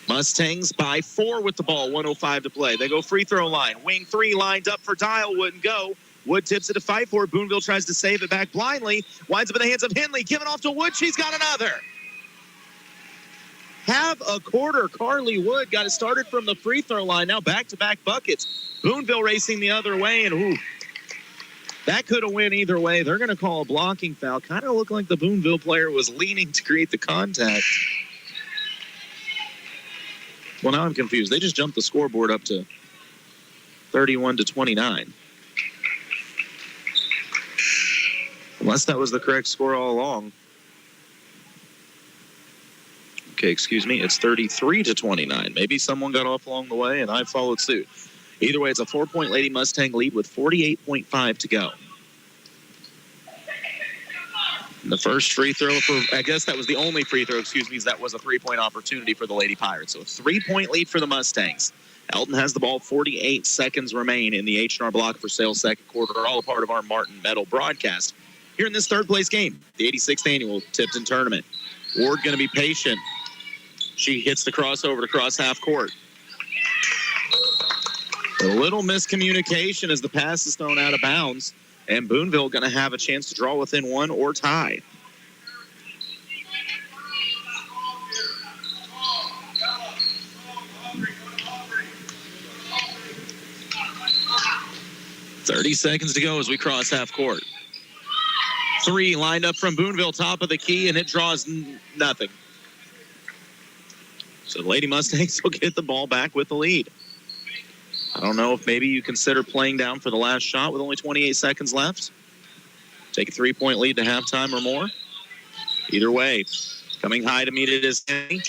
Speaker 2: Mustangs by 4 with the ball, 1:05 to play. They go free throw line. Wing 3 lined up for Dial, wouldn't go. Wood tips it to fight for it. Boonville tries to save it back blindly. Winds up in the hands of Henley. Giving off to Wood. She's got another. Have a quarter. Carly Wood got it started from the free throw line. Now back-to-back buckets. Boonville racing the other way. And that could have went either way. They're going to call a blocking foul. Kind of looked like the Boonville player was leaning to create the contact. Well, now I'm confused. They just jumped the scoreboard up to 31-29. Unless that was the correct score all along. Okay, excuse me. It's 33-29. Maybe someone got off along the way, and I followed suit. Either way, it's a 4-point Lady Mustang lead with 48.5 to go. And the first free throw I guess that was the only free throw, because that was a 3-point opportunity for the Lady Pirates. So a 3-point lead for the Mustangs. Eldon has the ball, 48 seconds remain in the H&R Block for sales second quarter, all a part of our Martin Metal broadcast. Here in this third place game, the 86th annual Tipton tournament. Ward going to be patient. She hits the crossover to cross half court. A little miscommunication as the pass is thrown out of bounds. And Boonville going to have a chance to draw within 1 or tie. .30 seconds to go as we cross half court. 3 lined up from Boonville, top of the key, and it draws nothing. So the Lady Mustangs will get the ball back with the lead. I don't know if maybe you consider playing down for the last shot with only 28 seconds left. take a 3-point lead to halftime or more. Either way, coming high to meet it is Kenny.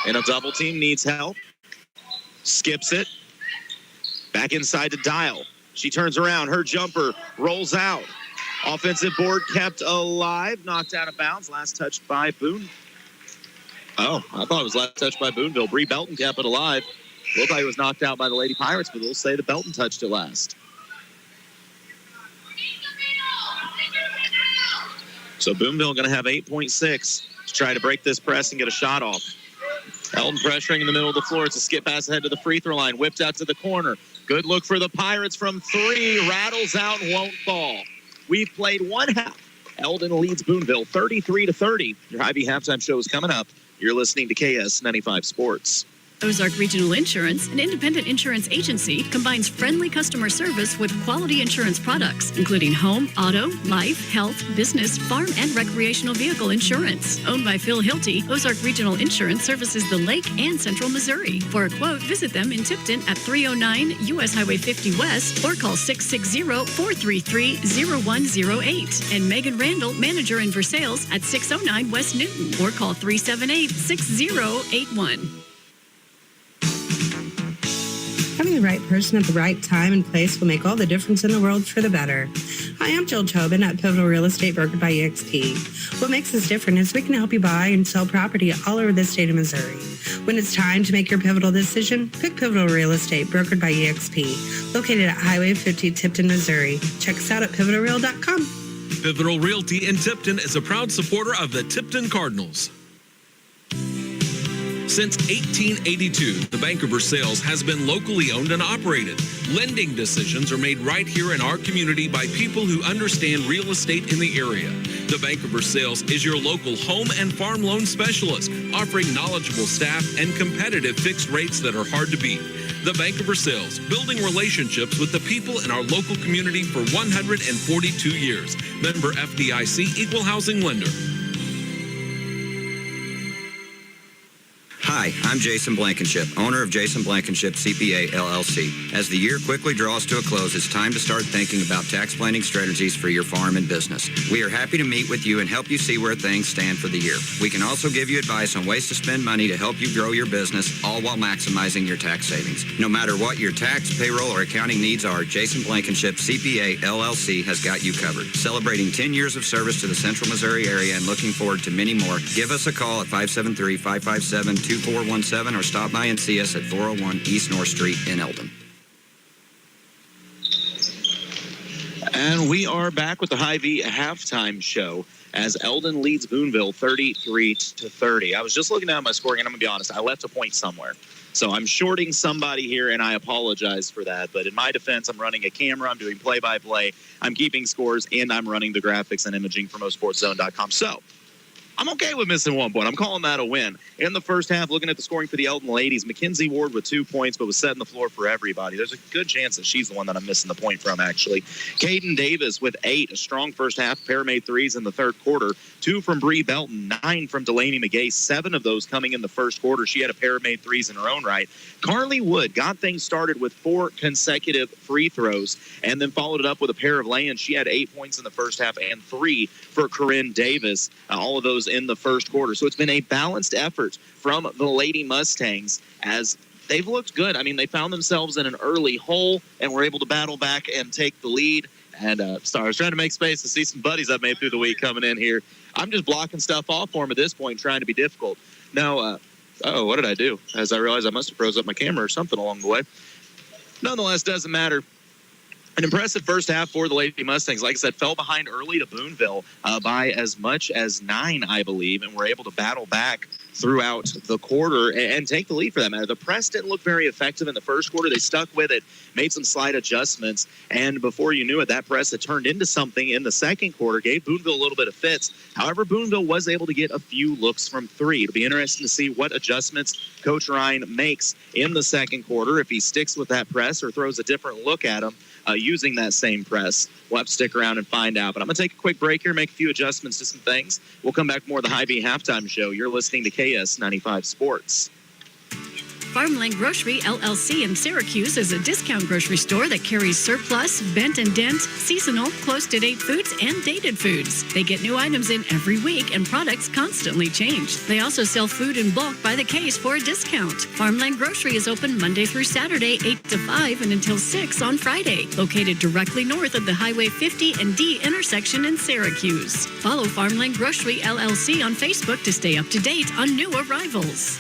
Speaker 2: And a double team, needs help. Skips it. Back inside to Dial. She turns around. Her jumper rolls out. Offensive board kept alive. Knocked out of bounds. Last touched by Boone. Oh, I thought it was last touched by Boonville. Bree Belton kept it alive. Looked like it was knocked out by the Lady Pirates, but they'll say the Belton touched it last. So Boonville going to have 8.6 to try to break this press and get a shot off. Eldon pressuring in the middle of the floor. It's a skip pass ahead to the free throw line. Whipped out to the corner. Good look for the Pirates from 3. Rattles out and won't fall. We've played one half. Eldon leads Boonville 33-30. Your Hy-Vee halftime show is coming up. You're listening to KS95 Sports.
Speaker 6: Ozark Regional Insurance, an independent insurance agency, combines friendly customer service with quality insurance products, including home, auto, life, health, business, farm, and recreational vehicle insurance. Owned by Phil Hilty, Ozark Regional Insurance services the Lake and Central Missouri. For a quote, visit them in Tipton at 309 U.S. Highway 50 West or call 660-433-0108. And Megan Randall, manager in Versailles at 609 West Newton or call 378-6081.
Speaker 7: Having the right person at the right time and place will make all the difference in the world for the better. Hi, I'm Jill Tobin at Pivotal Real Estate brokered by EXP. What makes us different is we can help you buy and sell property all over the state of Missouri. When it's time to make your pivotal decision, pick Pivotal Real Estate brokered by EXP, located at Highway 50, Tipton, Missouri. Check us out at pivotalreal.com.
Speaker 1: Pivotal Realty in Tipton is a proud supporter of the Tipton Cardinals. Since 1882, the Bank of Versailles has been locally owned and operated. Lending decisions are made right here in our community by people who understand real estate in the area. The Bank of Versailles is your local home and farm loan specialist, offering knowledgeable staff and competitive fixed rates that are hard to beat. The Bank of Versailles, building relationships with the people in our local community for 142 years. Member FDIC, Equal Housing Lender.
Speaker 8: Hi, I'm Jason Blankenship, owner of Jason Blankenship CPA LLC. As the year quickly draws to a close, it's time to start thinking about tax planning strategies for your farm and business. We are happy to meet with you and help you see where things stand for the year. We can also give you advice on ways to spend money to help you grow your business, all while maximizing your tax savings. No matter what your tax, payroll, or accounting needs are, Jason Blankenship CPA LLC has got you covered. Celebrating 10 years of service to the Central Missouri area and looking forward to many more, give us a call at 573-557-2417 or stop by and see us at 401 East North Street in Eldon.
Speaker 2: And we are back with the Hy-Vee halftime show as Eldon leads Boonville 33-30. I was just looking at my scoring, and I'm going to be honest, I left a point somewhere. So I'm shorting somebody here, and I apologize for that. But in my defense, I'm running a camera, I'm doing play-by-play, I'm keeping scores, and I'm running the graphics and imaging for MoSportsZone.com. So I'm okay with missing 1 point. I'm calling that a win. In the first half, looking at the scoring for the Eldon ladies, Mackenzie Ward with 2 points, but was setting the floor for everybody. There's a good chance that she's the one that I'm missing the point from, actually. Caden Davis with 8, a strong first half, pair made threes in the third quarter. 2 from Bree Belton, 9 from Delaney McGay, 7 of those coming in the first quarter. She had a pair made threes in her own right. Carly Wood got things started with 4 consecutive free throws and then followed it up with a pair of lay-ins. She had 8 points in the first half and 3 for Corinne Davis, all of those in the first quarter. So it's been a balanced effort from the Lady Mustangs as they've looked good. I mean, they found themselves in an early hole and were able to battle back and take the lead. And sorry, I was trying to make space to see some buddies I've made through the week coming in here. I'm just blocking stuff off for them at this point, trying to be difficult. Now, what did I do? As I realized I must have froze up my camera or something along the way. Nonetheless, doesn't matter. An impressive first half for the Lady Mustangs. Like I said, fell behind early to Boonville by as much as 9, I believe, and were able to battle back throughout the quarter and take the lead for that matter. The press didn't look very effective in the first quarter. They stuck with it, made some slight adjustments, and before you knew it, that press had turned into something in the second quarter, gave Boonville a little bit of fits. However, Boonville was able to get a few looks from 3. It'll be interesting to see what adjustments Coach Ryan makes in the second quarter, if he sticks with that press or throws a different look at him using that same press. We'll have to stick around and find out. But I'm going to take a quick break here, make a few adjustments to some things. We'll come back more of the Hy-Vee halftime show. You're listening to KS95 Sports.
Speaker 6: Farmland Grocery LLC in Syracuse is a discount grocery store that carries surplus, bent and dent, seasonal, close-to-date foods, and dated foods. They get new items in every week, and products constantly change. They also sell food in bulk by the case for a discount. Farmland Grocery is open Monday through Saturday, 8 to 5, and until 6 on Friday. Located directly north of the Highway 50 and D intersection in Syracuse. Follow Farmland Grocery LLC on Facebook to stay up to date on new arrivals.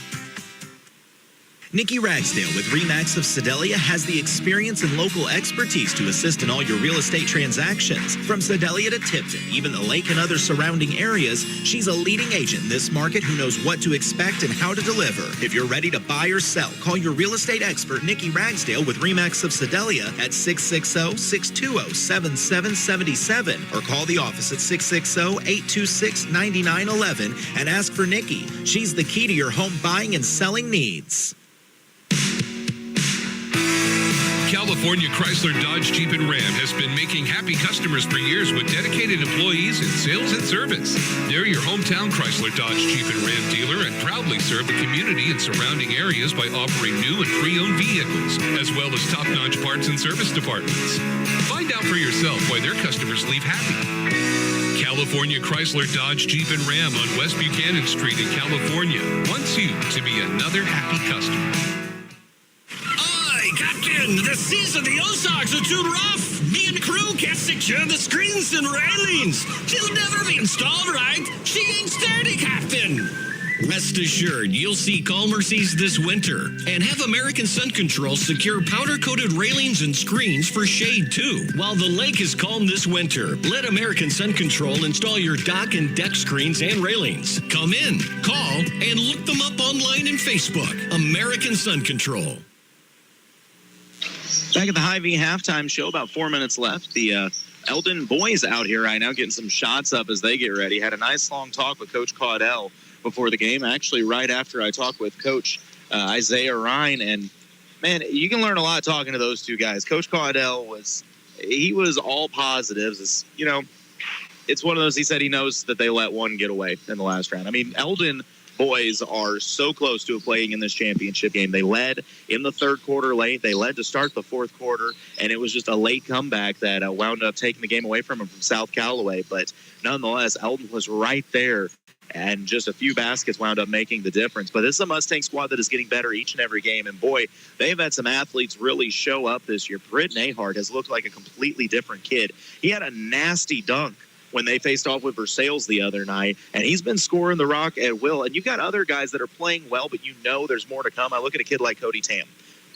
Speaker 4: Nikki Ragsdale with RE/MAX of Sedalia has the experience and local expertise to assist in all your real estate transactions. From Sedalia to Tipton, even the lake and other surrounding areas, she's a leading agent in this market who knows what to expect and how to deliver. If you're ready to buy or sell, call your real estate expert, Nikki Ragsdale with RE/MAX of Sedalia at 660-620-7777 or call the office at 660-826-9911 and ask for Nikki. She's the key to your home buying and selling needs.
Speaker 9: California Chrysler Dodge Jeep and Ram has been making happy customers for years with dedicated employees in sales and service. They're your hometown Chrysler Dodge Jeep and Ram dealer and proudly serve the community and surrounding areas by offering new and pre-owned vehicles, as well as top-notch parts and service departments. Find out for yourself why their customers leave happy. California Chrysler Dodge Jeep and Ram on West Buchanan Street in California wants you to be another happy customer.
Speaker 10: Captain, the seas of the Ozarks are too rough. Me and the crew can't secure the screens and railings. They'll never be installed right. She ain't sturdy, Captain. Rest assured, you'll see calmer seas this winter. And have American Sun Control secure powder-coated railings and screens for shade, too. While the lake is calm this winter, let American Sun Control install your dock and deck screens and railings. Come in, call, and look them up online and Facebook. American Sun Control.
Speaker 2: Back at the Hy-Vee halftime show, about 4 minutes left. The Eldon boys out here right now getting some shots up as they get ready. Had a nice long talk with Coach Caudell before the game. Actually, right after I talked with Coach Isaiah Ryan. And, man, you can learn a lot talking to those two guys. Coach Caudell was all positives. It's, it's one of those, he said he knows that they let one get away in the last round. I mean, Eldon boys are so close to playing in this championship game. They led in the third quarter late. They led to start the fourth quarter, and it was just a late comeback that wound up taking the game away from them from South Callaway. But nonetheless, Eldon was right there, and just a few baskets wound up making the difference. But this is a Mustang squad that is getting better each and every game, and boy, they've had some athletes really show up this year. Britt Nahart has looked like a completely different kid. He had a nasty dunk when they faced off with Versailles the other night, and he's been scoring the rock at will. And you've got other guys that are playing well, but there's more to come. I look at a kid like Cody Tam.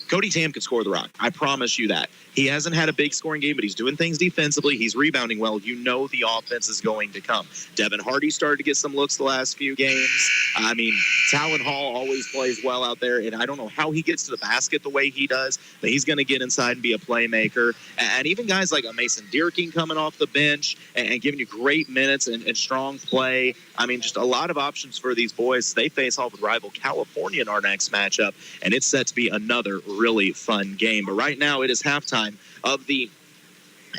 Speaker 2: Cody Tam could score the rock. I promise you that. He hasn't had a big scoring game, but he's doing things defensively. He's rebounding well. The offense is going to come. Devin Hardy started to get some looks the last few games. I mean, Talon Hall always plays well out there, and I don't know how he gets to the basket the way he does, but he's going to get inside and be a playmaker. And even guys like Mason Deerking coming off the bench and giving you great minutes and strong play. I mean, just a lot of options for these boys. They face off with rival California in our next matchup, and it's set to be another really fun game. But right now, it is halftime of the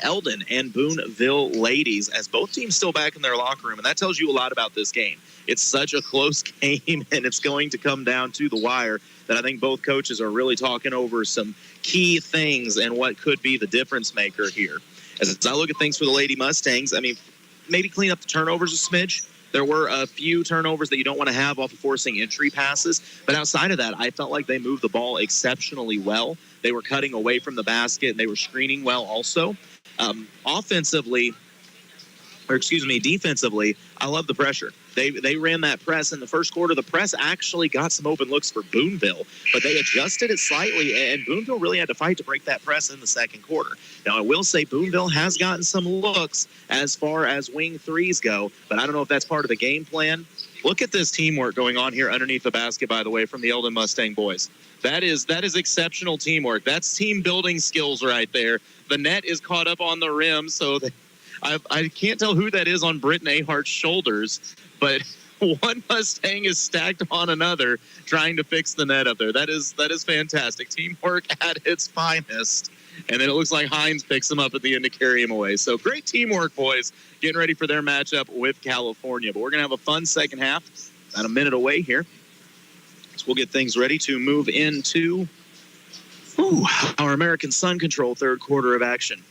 Speaker 2: Eldon and Boonville ladies, as both teams still back in their locker room, and that tells you a lot about this game. It's such a close game, and it's going to come down to the wire, that I think both coaches are really talking over some key things and what could be the difference maker here. As I look at things for the Lady Mustangs, I mean, maybe clean up the turnovers a smidge. There were a few turnovers that you don't want to have off of forcing entry passes. But outside of that, I felt like they moved the ball exceptionally well. They were cutting away from the basket, and they were screening well also. Defensively, I love the pressure. They ran that press in the first quarter. The press actually got some open looks for Boonville, but they adjusted it slightly, and Boonville really had to fight to break that press in the second quarter. Now, I will say Boonville has gotten some looks as far as wing threes go, but I don't know if that's part of the game plan. Look at this teamwork going on here underneath the basket, by the way, from the Eldon Mustang boys. That is exceptional teamwork. That's team building skills right there. The net is caught up on the rim, so I can't tell who that is on Britt Nahart's shoulders, but one Mustang is stacked on another trying to fix the net up there. That is fantastic. Teamwork at its finest. And then it looks like Hines picks him up at the end to carry him away. So great teamwork, boys, getting ready for their matchup with California. But we're going to have a fun second half. About a minute away here. As We'll get things ready to move into our American Sun Control third quarter of action.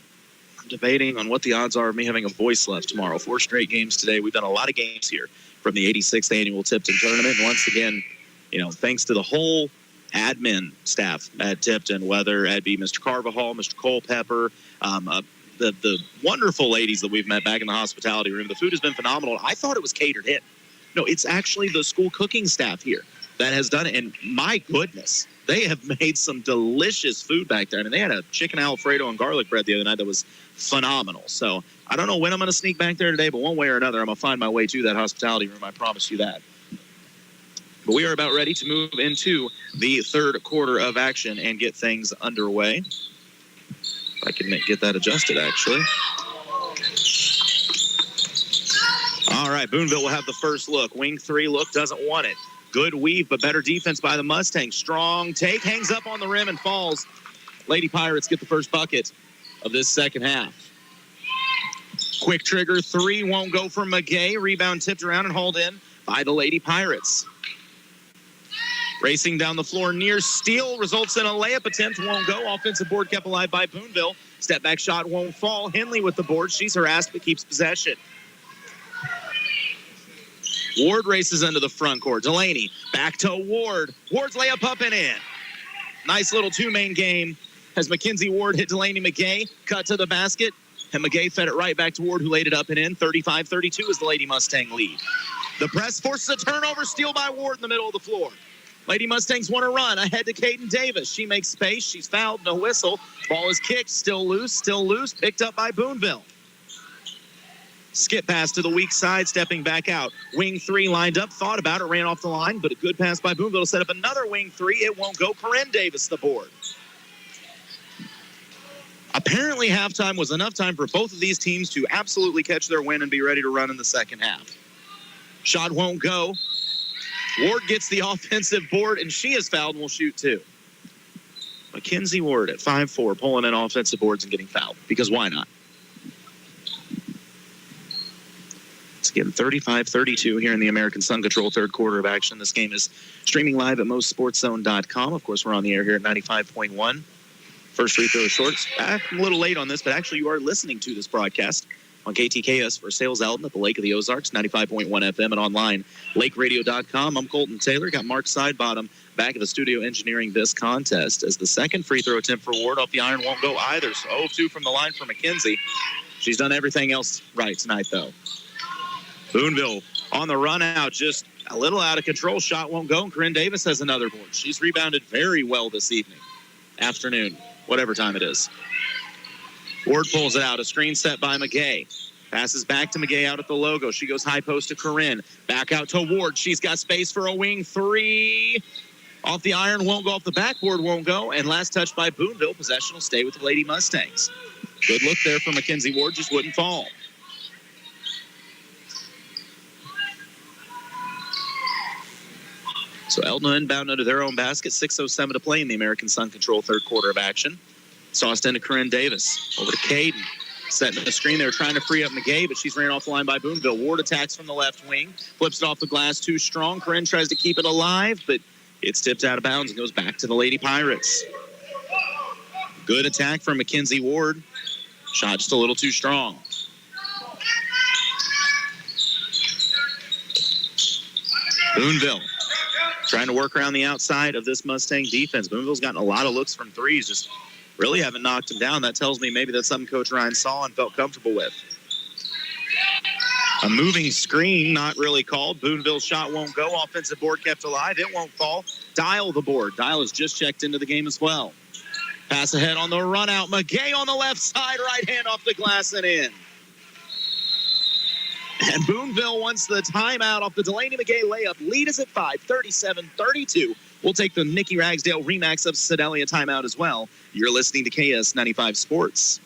Speaker 2: I'm debating on what the odds are of me having a voice left tomorrow. 4 straight games today. We've done a lot of games here from the 86th annual Tipton tournament. And once again, thanks to the whole admin staff at Tipton, whether it be Mr. Carvajal, Mr. Culpepper, the wonderful ladies that we've met back in the hospitality room. The food has been phenomenal. I thought it was catered in. No, it's actually the school cooking staff here that has done it. And my goodness, they have made some delicious food back there. I mean, they had a chicken Alfredo and garlic bread the other night that was phenomenal. So I don't know when I'm going to sneak back there today, but one way or another, I'm going to find my way to that hospitality room. I promise you that. But we are about ready to move into the third quarter of action and get things underway. If I can get that adjusted, actually. All right, Boonville will have the first look. Wing 3 look, doesn't want it. Good weave, but better defense by the Mustangs. Strong take, hangs up on the rim and falls. Lady Pirates get the first bucket of this second half. Quick trigger 3 won't go for McGay. Rebound tipped around and hauled in by the Lady Pirates. Racing down the floor near steal results in a layup attempt. Won't go. Offensive board kept alive by Boonville. Step back shot won't fall. Henley with the board. She's harassed but keeps possession. Ward races into the front court. Delaney back to Ward. Ward's layup up and in. Nice little two-main game as Mackenzie Ward hit Delaney McGay. Cut to the basket. And McGay fed it right back to Ward, who laid it up and in. 35-32 is the Lady Mustang lead. The press forces a turnover. Steal by Ward in the middle of the floor. Lady Mustangs want to run ahead to Caden Davis. She makes space. She's fouled. No whistle. Ball is kicked. Still loose. Picked up by Boonville. Skip pass to the weak side, stepping back out. Wing 3 lined up, thought about it, ran off the line, but a good pass by Boonville to set up another wing 3. It won't go. Corinne Davis the board. Apparently halftime was enough time for both of these teams to absolutely catch their win and be ready to run in the second half. Shot won't go. Ward gets the offensive board, and she is fouled and will shoot 2. Mackenzie Ward at 5'4", pulling in offensive boards and getting fouled, because why not? It's again 35-32 here in the American Sun Control third quarter of action. This game is streaming live at MoSportsZone.com. Of course, we're on the air here at 95.1. First free throw shorts. I'm a little late on this, but actually you are listening to this broadcast on KTKS for Sales Eldon at the Lake of the Ozarks, 95.1 FM and online, lakeradio.com. I'm Colton Taylor. Got Mark Sidebottom back at the studio engineering this contest as the second free throw attempt for Ward off the iron won't go either. So 0-2 from the line for McKenzie. She's done everything else right tonight, though. Boonville on the run out, just a little out of control. Shot won't go, and Corinne Davis has another board. She's rebounded very well this afternoon, whatever time it is. Ward pulls it out. A screen set by McGay. Passes back to McGay out at the logo. She goes high post to Corinne. Back out to Ward. She's got space for a wing 3. Off the iron, won't go. Off the backboard, won't go. And last touch by Boonville. Possession will stay with the Lady Mustangs. Good look there for Mackenzie Ward. Just wouldn't fall. So Eldon inbound under their own basket. 6:07 to play in the American Sun Control third quarter of action. Tossed into Corinne Davis. Over to Caden. Setting the screen. They were trying to free up McGay, but she's ran off the line by Boonville. Ward attacks from the left wing. Flips it off the glass too strong. Corinne tries to keep it alive, but it's tipped out of bounds and goes back to the Lady Pirates. Good attack from Mackenzie Ward. Shot just a little too strong. Boonville trying to work around the outside of this Mustang defense. Boonville's gotten a lot of looks from threes, just really haven't knocked him down. That tells me maybe that's something Coach Ryan saw and felt comfortable with. A moving screen, not really called. Boonville's shot won't go. Offensive board kept alive. It won't fall. Dial the board. Dial has just checked into the game as well. Pass ahead on the run out. McGay on the left side. Right hand off the glass and in. And Boonville wants the timeout off the Delaney McGay layup. Lead is at 5, 37-32. We'll take the Nikki Ragsdale Remax of Sedalia timeout as well. You're listening to KS95 Sports.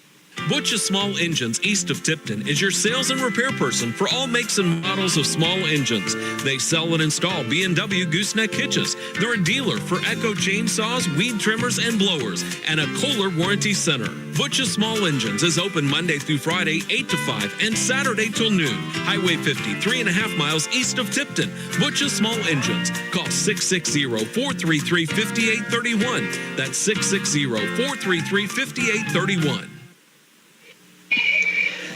Speaker 1: Butch's Small Engines east of Tipton is your sales and repair person for all makes and models of small engines. They sell and install B&W gooseneck hitches. They're a dealer for Echo chainsaws, weed trimmers, and blowers, and a Kohler warranty center. Butch's Small Engines is open Monday through Friday, 8 to 5, and Saturday till noon. Highway 50, 3.5 miles east of Tipton. Butch's Small Engines. Call 660-433-5831. That's 660-433-5831.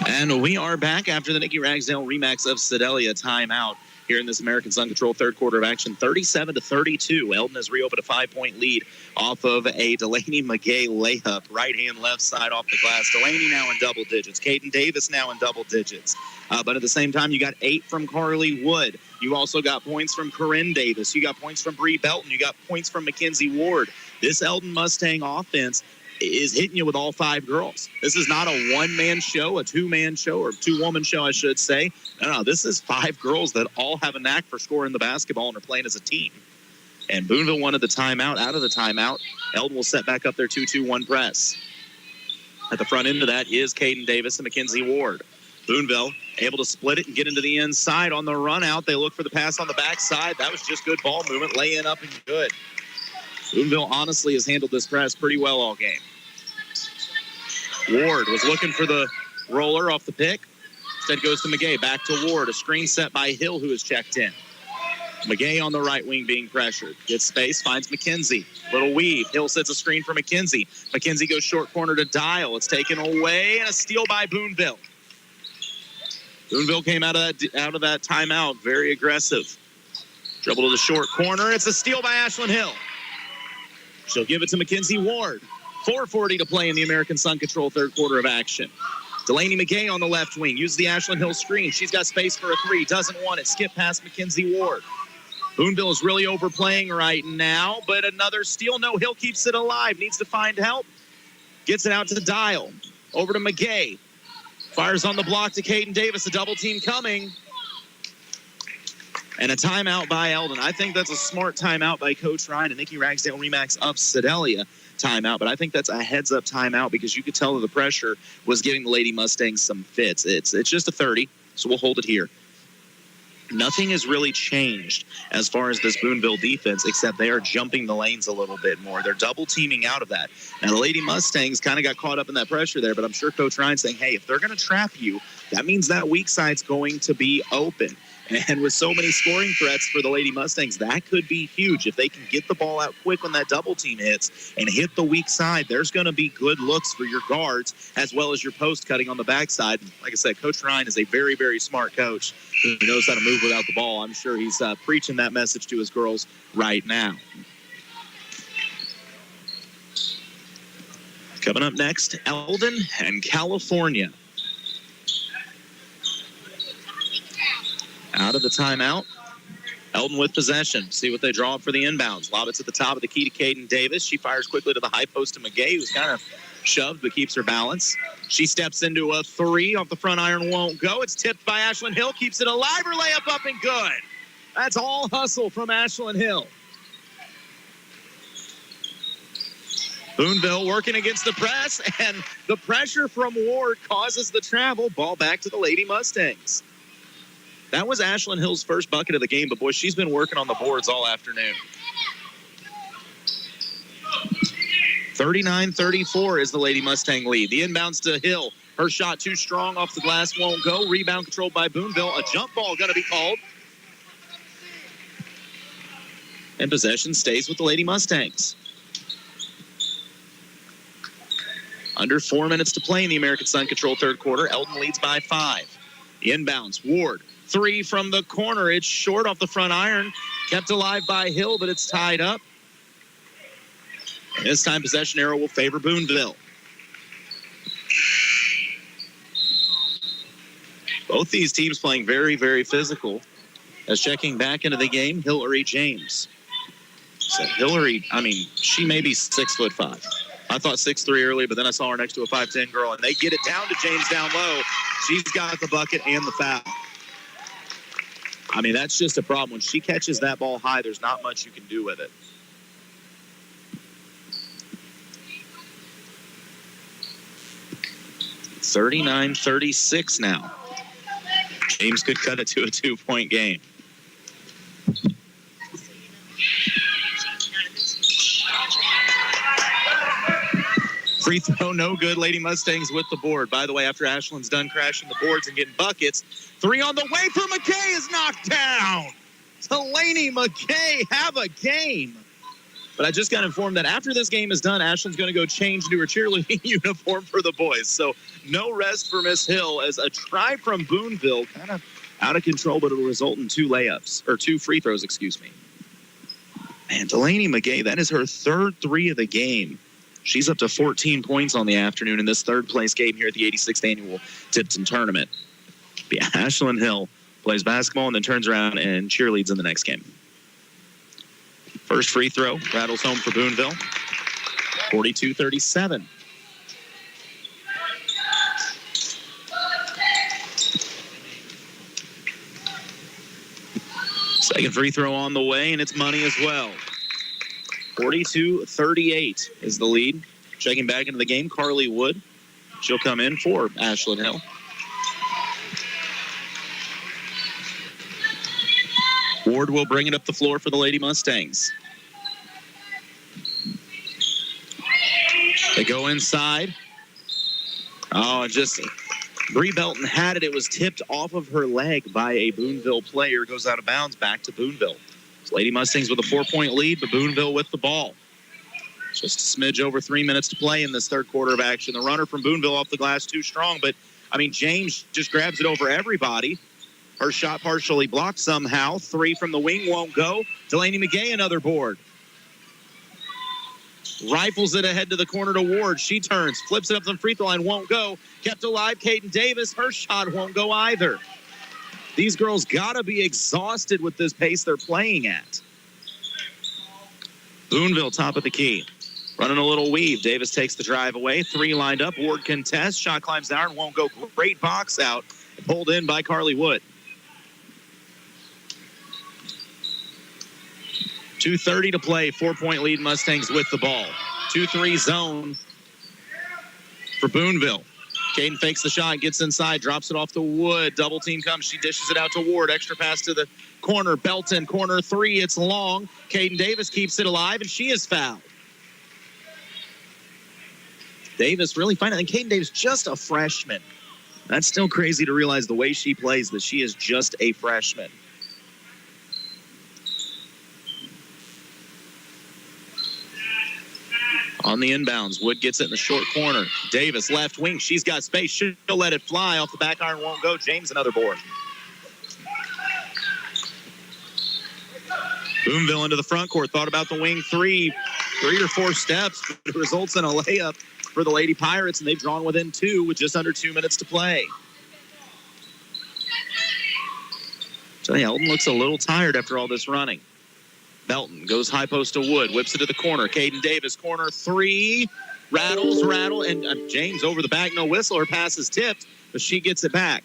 Speaker 2: And we are back after the Nikki Ragsdale Remax of Sedalia timeout here in this American Sun Control third quarter of action. 37-32. Eldon has reopened a 5-point lead off of a Delaney McGay layup, right hand, left side off the glass. Delaney now in double digits. Caden Davis now in double digits. But at the same time, you got 8 from Carly Wood. You also got points from Corinne Davis. You got points from Bree Belton. You got points from Mackenzie Ward. This Eldon Mustang offense is hitting you with all 5 girls. This is not a one-man show, a two-man show, or two-woman show, I should say. No, this is 5 girls that all have a knack for scoring the basketball and are playing as a team. And Boonville wanted the timeout. Out of the timeout, Eldon will set back up their 2-2-1 press. At the front end of that is Caden Davis and Mackenzie Ward. Boonville able to split it and get into the inside on the run out. They look for the pass on the backside. That was just good ball movement. Lay in up and good. Boonville honestly has handled this press pretty well all game. Ward was looking for the roller off the pick. Instead goes to McGay. Back to Ward. A screen set by Hill, who is checked in. McGay on the right wing being pressured. Gets space, finds McKenzie. Little weave. Hill sets a screen for McKenzie. McKenzie goes short corner to Dial. It's taken away, and a steal by Boonville. Boonville came out of that timeout very aggressive. Dribble to the short corner. It's a steal by Ashlyn Hill. She'll give it to Mackenzie Ward. 4:40 to play in the American Sun Control third quarter of action. Delaney McGay on the left wing. Uses the Ashlyn Hill screen. She's got space for a 3. Doesn't want it. Skip past Mackenzie Ward. Boonville is really overplaying right now, but another steal. No, Hill keeps it alive. Needs to find help. Gets it out to the Dial. Over to McGay. Fires on the block to Caden Davis. A double team coming. And a timeout by Eldon. I think that's a smart timeout by Coach Ryan and Nikki Ragsdale Remax of Sedalia timeout. But I think that's a heads-up timeout because you could tell that the pressure was giving the Lady Mustangs some fits. It's just a 30, so we'll hold it here. Nothing has really changed as far as this Boonville defense, except they are jumping the lanes a little bit more. They're double teaming out of that. Now, the Lady Mustangs kind of got caught up in that pressure there, but I'm sure Coach Ryan's saying, hey, if they're going to trap you, that means that weak side's going to be open. And with so many scoring threats for the Lady Mustangs, that could be huge. If they can get the ball out quick when that double team hits and hit the weak side, there's going to be good looks for your guards as well as your post cutting on the backside. Like I said, Coach Ryan is a very, very smart coach who knows how to move without the ball. I'm sure he's preaching that message to his girls right now. Coming up next, Eldon and California. Out of the timeout. Eldon with possession. See what they draw up for the inbounds. Lob it to the top of the key to Caden Davis. She fires quickly to the high post to McGay, who's kind of shoved but keeps her balance. She steps into a 3 off the front iron, won't go. It's tipped by Ashlyn Hill. Keeps it alive. Her layup up and good. That's all hustle from Ashlyn Hill. Boonville working against the press, and the pressure from Ward causes the travel. Ball back to the Lady Mustangs. That was Ashlyn Hill's first bucket of the game, but, boy, she's been working on the boards all afternoon. 39-34 is the Lady Mustang lead. The inbounds to Hill. Her shot too strong off the glass, won't go. Rebound controlled by Boonville. A jump ball going to be called. And possession stays with the Lady Mustangs. Under 4 minutes to play in the American Sun Control third quarter. Eldon leads by 5. The inbounds. Ward. 3 from the corner. It's short off the front iron. Kept alive by Hill, but it's tied up. And this time, possession arrow will favor Boonville. Both these teams playing very, very physical. As checking back into the game, Hillary James. So Hillary, she may be 6'5". I thought 6'3" early, but then I saw her next to a 5'10" girl, and they get it down to James down low. She's got the bucket and the foul. That's just a problem. When she catches that ball high, there's not much you can do with it. 39-36 now. James could cut it to a 2-point game. Free throw, no good. Lady Mustangs with the board. By the way, after Ashland's done crashing the boards and getting buckets, 3 on the way for McKay is knocked down. Delaney McKay have a game. But I just got informed that after this game is done, Ashland's going to go change into her cheerleading uniform for the boys. So no rest for Miss Hill as a try from Boonville, kind of out of control, but it'll result in 2 free throws, excuse me. Man, Delaney McKay, that is her third 3 of the game. She's up to 14 points on the afternoon in this third-place game here at the 86th Annual Tipton Tournament. But yeah, Ashland Hill plays basketball and then turns around and cheerleads in the next game. First free throw rattles home for Boonville. 42-37. Second free throw on the way, and it's money as well. 42-38 is the lead. Checking back into the game, Carly Wood. She'll come in for Ashland Hill. Ward will bring it up the floor for the Lady Mustangs. They go inside. Oh, just Bree Belton had it. It was tipped off of her leg by a Boonville player. Goes out of bounds back to Boonville. It's Lady Mustangs with a 4-point lead, but Boonville with the ball. Just a smidge over 3 minutes to play in this third quarter of action. The runner from Boonville off the glass too strong, but, I mean, James just grabs it over everybody. Her shot partially blocked somehow. 3 from the wing won't go. Delaney McKay, another board. Rifles it ahead to the corner to Ward. She turns, flips it up the free throw line, won't go. Kept alive, Caden Davis. Her shot won't go either. These girls got to be exhausted with this pace they're playing at. Boonville, top of the key. Running a little weave. Davis takes the drive away. 3 lined up. Ward contests. Shot climbs down and won't go. Great box out. Pulled in by Carly Wood. 2:30 to play. 4-point lead. Mustangs with the ball. 2-3 zone for Boonville. Caden fakes the shot, gets inside, drops it off to Wood. Double team comes. She dishes it out to Ward. Extra pass to the corner. Belton, corner 3. It's long. Caden Davis keeps it alive, and she is fouled. Davis really fine. And Caden Davis, just a freshman. That's still crazy to realize the way she plays, that she is just a freshman. On the inbounds, Wood gets it in the short corner. Davis, left wing. She's got space. She'll let it fly. Off the back iron, won't go. James, another board. Boonville into the front court. Thought about the wing 3 or 4 steps. But it results in a layup for the Lady Pirates, and they've drawn within 2 with just under 2 minutes to play. So Eldon looks a little tired after all this running. Belton goes high post to Wood, whips it to the corner. Caden Davis, corner 3, rattles, and James over the back, no whistle. Her pass is tipped, but she gets it back.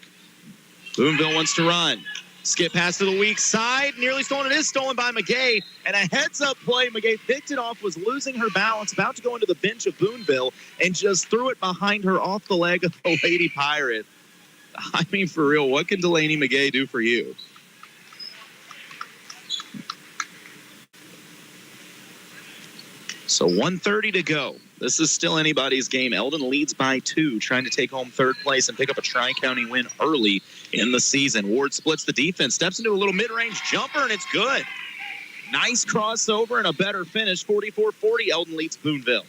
Speaker 2: Boonville wants to run. Skip pass to the weak side, nearly stolen. It is stolen by McKay, and a heads-up play. McKay picked it off, was losing her balance, about to go into the bench of Boonville, and just threw it behind her off the leg of the Lady Pirate. I mean, for real, what can Delaney McKay do for you? So 1:30 to go. This is still anybody's game. Eldon leads by 2, trying to take home third place and pick up a Tri-County win early in the season. Ward splits the defense, steps into a little mid-range jumper, and it's good. Nice crossover and a better finish. 44-40, Eldon leads Boonville.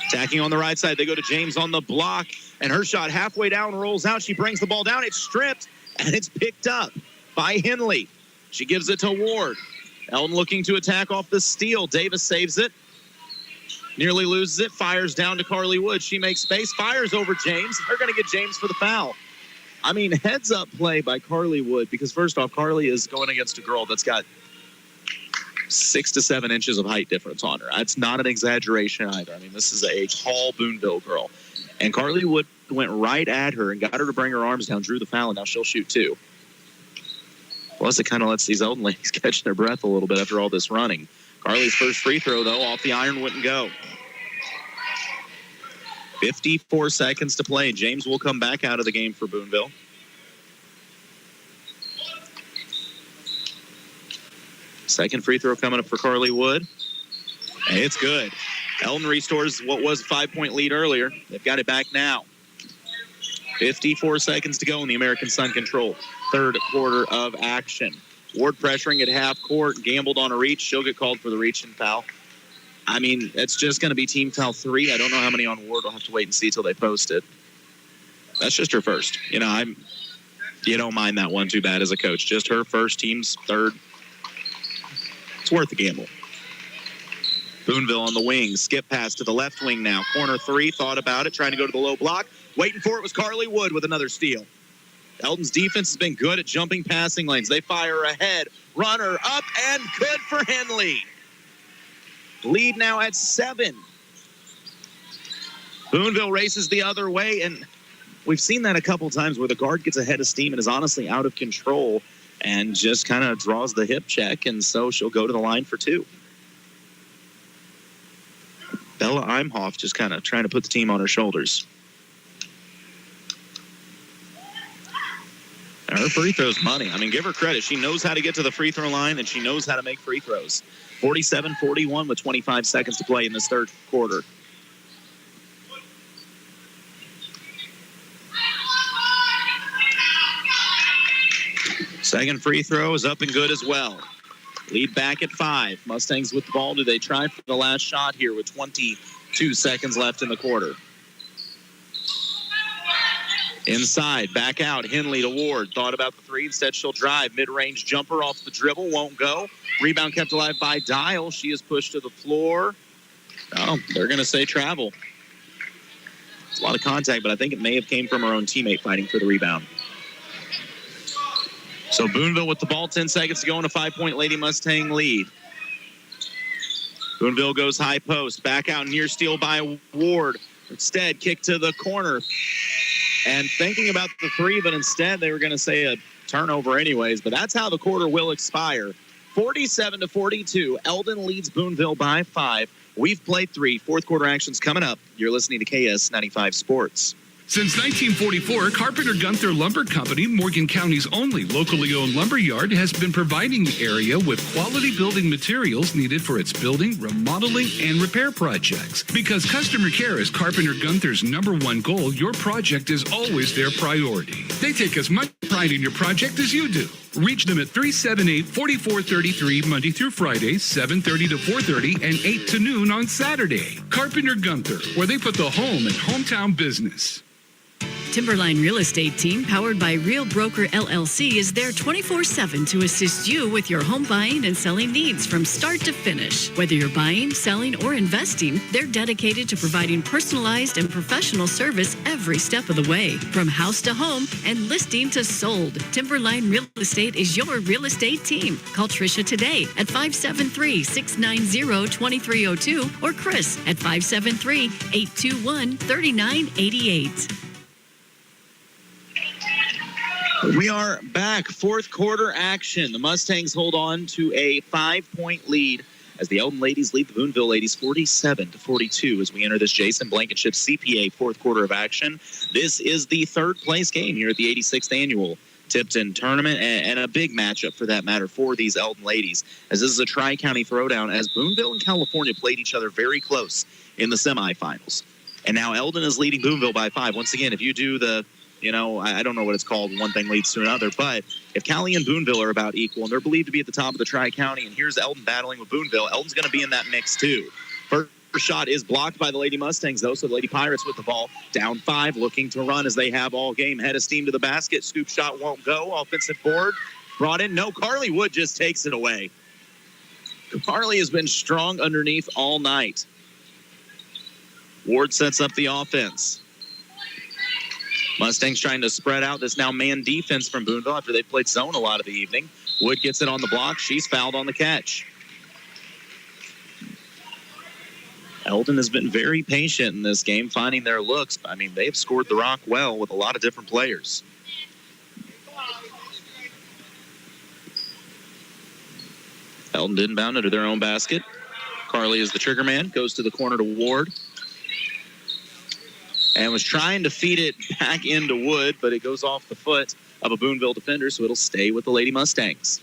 Speaker 2: Attacking on the right side, they go to James on the block, and her shot halfway down rolls out. She brings the ball down. It's stripped, and it's picked up by Henley. She gives it to Ward. Eldon looking to attack off the steal. Davis saves it. Nearly loses it. Fires down to Carly Wood. She makes space. Fires over James. They're going to get James for the foul. I mean, heads-up play by Carly Wood, because first off, Carly is going against a girl that's got 6 to 7 inches of height difference on her. That's not an exaggeration either. I mean, this is a tall Boonville girl. And Carly Wood went right at her and got her to bring her arms down, drew the foul, and now she'll shoot 2. Plus, it kind of lets these Eldon ladies catch their breath a little bit after all this running. Carly's first free throw, though, off the iron, wouldn't go. 54 seconds to play. James will come back out of the game for Boonville. Second free throw coming up for Carly Wood. And it's good. Eldon restores what was a 5-point lead earlier. They've got it back now. 54 seconds to go in the American Sun Control third quarter of action. Ward pressuring at half court, gambled on a reach. She'll get called for the reach and foul. I mean, it's just going to be team foul 3. I don't know how many on Ward. We'll have to wait and see till they post it. That's just her first. You don't mind that one too bad as a coach. Just her first, team's third. It's worth the gamble. Boonville on the wing. Skip pass to the left wing now. Corner 3, thought about it, trying to go to the low block. Waiting for it was Carly Wood with another steal. Eldon's defense has been good at jumping passing lanes. They fire ahead. Runner up and good for Henley. Lead now at 7. Boonville races the other way, and we've seen that a couple times where the guard gets ahead of steam and is honestly out of control and just kind of draws the hip check, and so she'll go to the line for 2. Bella Imhoff just kind of trying to put the team on her shoulders. And her free throws money. I mean, give her credit. She knows how to get to the free throw line, and she knows how to make free throws. 47-41 with 25 seconds to play in this third quarter. Second free throw is up and good as well. Lead back at 5. Mustangs with the ball. Do they try for the last shot here with 22 seconds left in the quarter? Inside, back out, Henley to Ward. Thought about the 3. Instead, she'll drive. Mid-range jumper off the dribble. Won't go. Rebound kept alive by Dial. She is pushed to the floor. Oh, they're going to say travel. It's a lot of contact, but I think it may have came from her own teammate fighting for the rebound. So Boonville with the ball, 10 seconds to go in a 5-point Lady Mustang lead. Boonville goes high post. Back out, near steal by Ward. Instead, kick to the corner. And thinking about the 3, but instead they were going to say a turnover anyways. But that's how the quarter will expire. 47-42. Eldon leads Boonville by 5. We've played 3. Fourth quarter action's coming up. You're listening to KS95 Sports.
Speaker 9: Since 1944, Carpenter Gunther Lumber Company, Morgan County's only locally owned lumber yard, has been providing the area with quality building materials needed for its building, remodeling, and repair projects. Because customer care is Carpenter Gunther's #1 goal, your project is always their priority. They take as much pride in your project as you do. Reach them at 378-4433 Monday through Friday, 7:30 to 4:30, and 8 to noon on Saturday. Carpenter Gunther, where they put the home and hometown business.
Speaker 6: Timberline Real Estate Team, powered by Real Broker LLC, is there 24/7 to assist you with your home buying and selling needs from start to finish. Whether you're buying, selling, or investing, they're dedicated to providing personalized and professional service every step of the way. From house to home and listing to sold, Timberline Real Estate is your real estate team. Call Tricia today at 573-690-2302 or Chris at 573-821-3988.
Speaker 2: We are back. Fourth quarter action. The Mustangs hold on to a 5-point lead as the Eldon ladies lead the Boonville ladies 47-42 as we enter this Jason Blankenship CPA fourth quarter of action. This is the third place game here at the 86th annual Tipton tournament and a big matchup for that matter for these Eldon ladies as this is a tri-county throwdown as Boonville and California played each other very close in the semifinals. And now Eldon is leading Boonville by 5. Once again, if you do the I don't know what it's called. One thing leads to another. But if Cali and Boonville are about equal, and they're believed to be at the top of the Tri-County, and here's Eldon battling with Boonville, Eldon's going to be in that mix too. First shot is blocked by the Lady Mustangs, though, so the Lady Pirates with the ball. Down 5, looking to run as they have all game. Head of steam to the basket. Scoop shot won't go. Offensive board brought in. No, Carly Wood just takes it away. Carly has been strong underneath all night. Ward sets up the offense. Mustangs trying to spread out this now man defense from Boonville after they've played zone a lot of the evening. Wood gets it on the block. She's fouled on the catch. Eldon has been very patient in this game, finding their looks. I mean, they've scored the rock well with a lot of different players. Eldon inbound under their own basket. Carly is the trigger man, goes to the corner to Ward. and was trying to feed it back into Wood, but it goes off the foot of a Boonville defender, so it'll stay with the Lady Mustangs.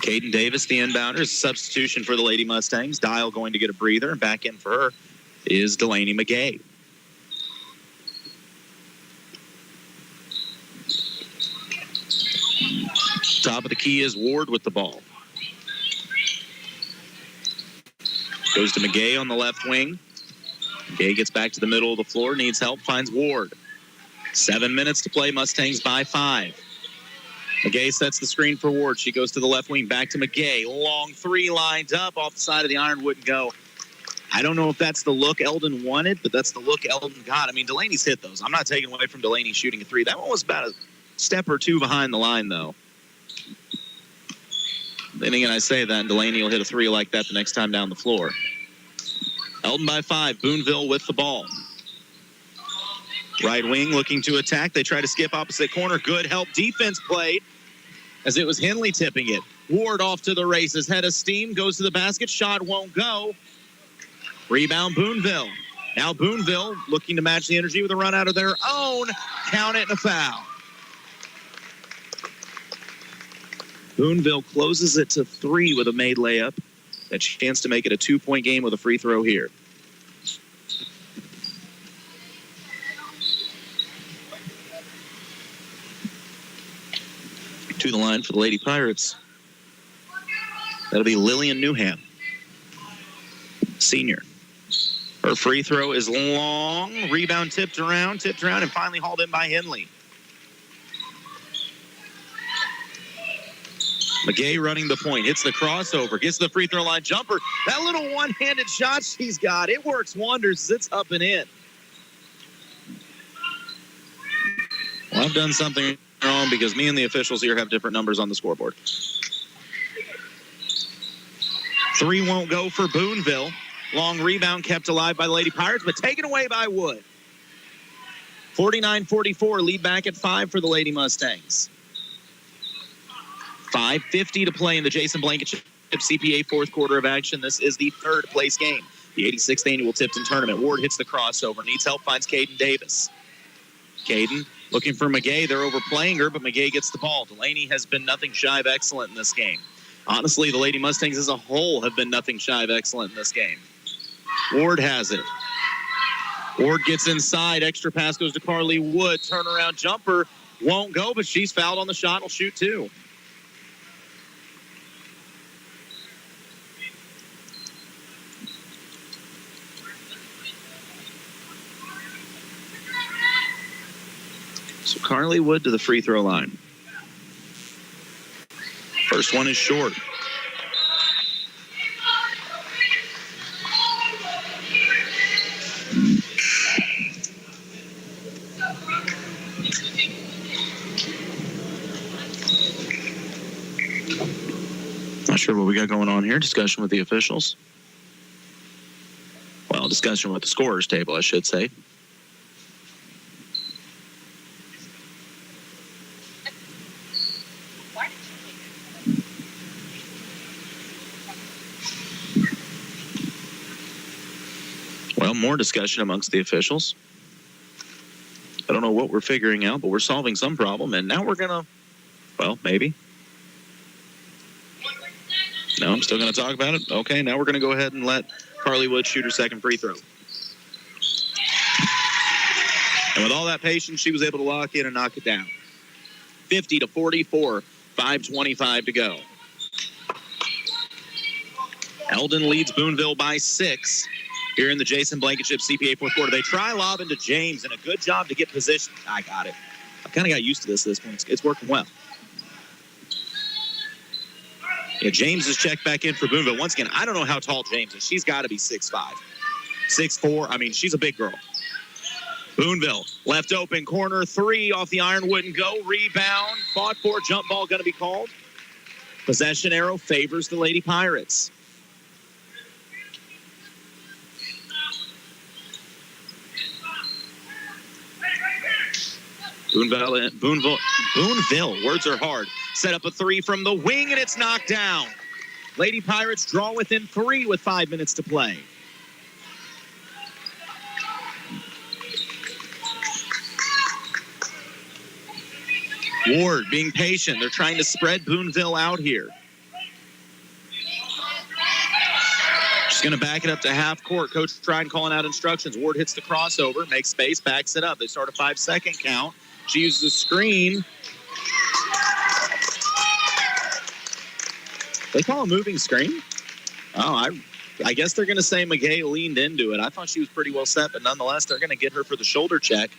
Speaker 2: Caden Davis, the inbounder, is a substitution for the Lady Mustangs. Dial going to get a breather, and back in for her is Delaney McGay. Top of the key is Ward with the ball. Goes to McGay on the left wing. McGay gets back to the middle of the floor, needs help, finds Ward. 7 minutes to play, Mustangs by 5. McGay sets the screen for Ward. She goes to the left wing, back to McGay. Long three lined up off the side of the iron, wouldn't go. I don't know if that's the look Eldon wanted, but that's the look Eldon got. I mean, Delaney's hit those. I'm not taking away from Delaney shooting a three. That one was about a step or two behind the line, though. Then again, I say that, and Delaney will hit a three like that the next time down the floor. Eldon by 5. Boonville with the ball. Right wing looking to attack. They try to skip opposite corner. Good help defense played as it was Henley tipping it. Ward off to the races. Head of steam. Goes to the basket. Shot won't go. Rebound Boonville. Now Boonville looking to match the energy with a run out of their own. Count it and a foul. Boonville closes it to 3 with a made layup. A chance to make it a 2-point game with a free throw here. To the line for the Lady Pirates. That'll be Lillian Newham, senior. Her free throw is long. Rebound tipped around, and finally hauled in by Henley. McGay running the point, hits the crossover, gets the free throw line jumper. That little one-handed shot she's got, it works wonders. It's up and in. Well, I've done something wrong because me and the officials here have different numbers on the scoreboard. 3 won't go for Boonville. Long rebound kept alive by the Lady Pirates, but taken away by Wood. 49-44, lead back at 5 for the Lady Mustangs. 5:50 to play in the Jason Blankenship CPA fourth quarter of action. This is the third place game, the 86th annual Tipton tournament. Ward hits the crossover, needs help, finds Caden Davis. Caden looking for McGay. They're overplaying her, but McGay gets the ball. Delaney has been nothing shy of excellent in this game. Honestly, the Lady Mustangs as a whole have been nothing shy of excellent in this game. Ward has it. Ward gets inside. Extra pass goes to Carly Wood. Turnaround jumper won't go, but she's fouled on the shot. Will shoot 2. So Carly Wood to the free throw line. First one is short. Not sure what we got going on here. Discussion with the officials. Well, discussion with the scorer's table, I should say. Well, more discussion amongst the officials. I don't know what we're figuring out, but we're solving some problem, and now we're going to, well, maybe. No, I'm still going to talk about it. Okay, now we're going to go ahead and let Carly Wood shoot her second free throw. And with all that patience, she was able to lock in and knock it down. 50-44, 5:25 to go. Eldon leads Boonville by 6 here in the Jason Blankenship CPA fourth quarter. They try lob into James, and a good job to get position. I got it. I kind of got used to this point. It's working well. Yeah, James is checked back in for Boonville. Once again, I don't know how tall James is. She's got to be 6'5", 6'4". I mean, she's a big girl. Boonville, left open corner, 3 off the iron, wouldn't go. Rebound, fought for, jump ball going to be called. Possession arrow favors the Lady Pirates. Boonville, words are hard. Set up a 3 from the wing, and it's knocked down. Lady Pirates draw within 3 with 5 minutes to play. Ward being patient. They're trying to spread Boonville out here. She's going to back it up to half court. Coach Trine calling out instructions. Ward hits the crossover, makes space, backs it up. They start a 5-second count. She uses the screen. They call a moving screen? Oh, I guess they're going to say McGay leaned into it. I thought she was pretty well set, but nonetheless, they're going to get her for the shoulder check.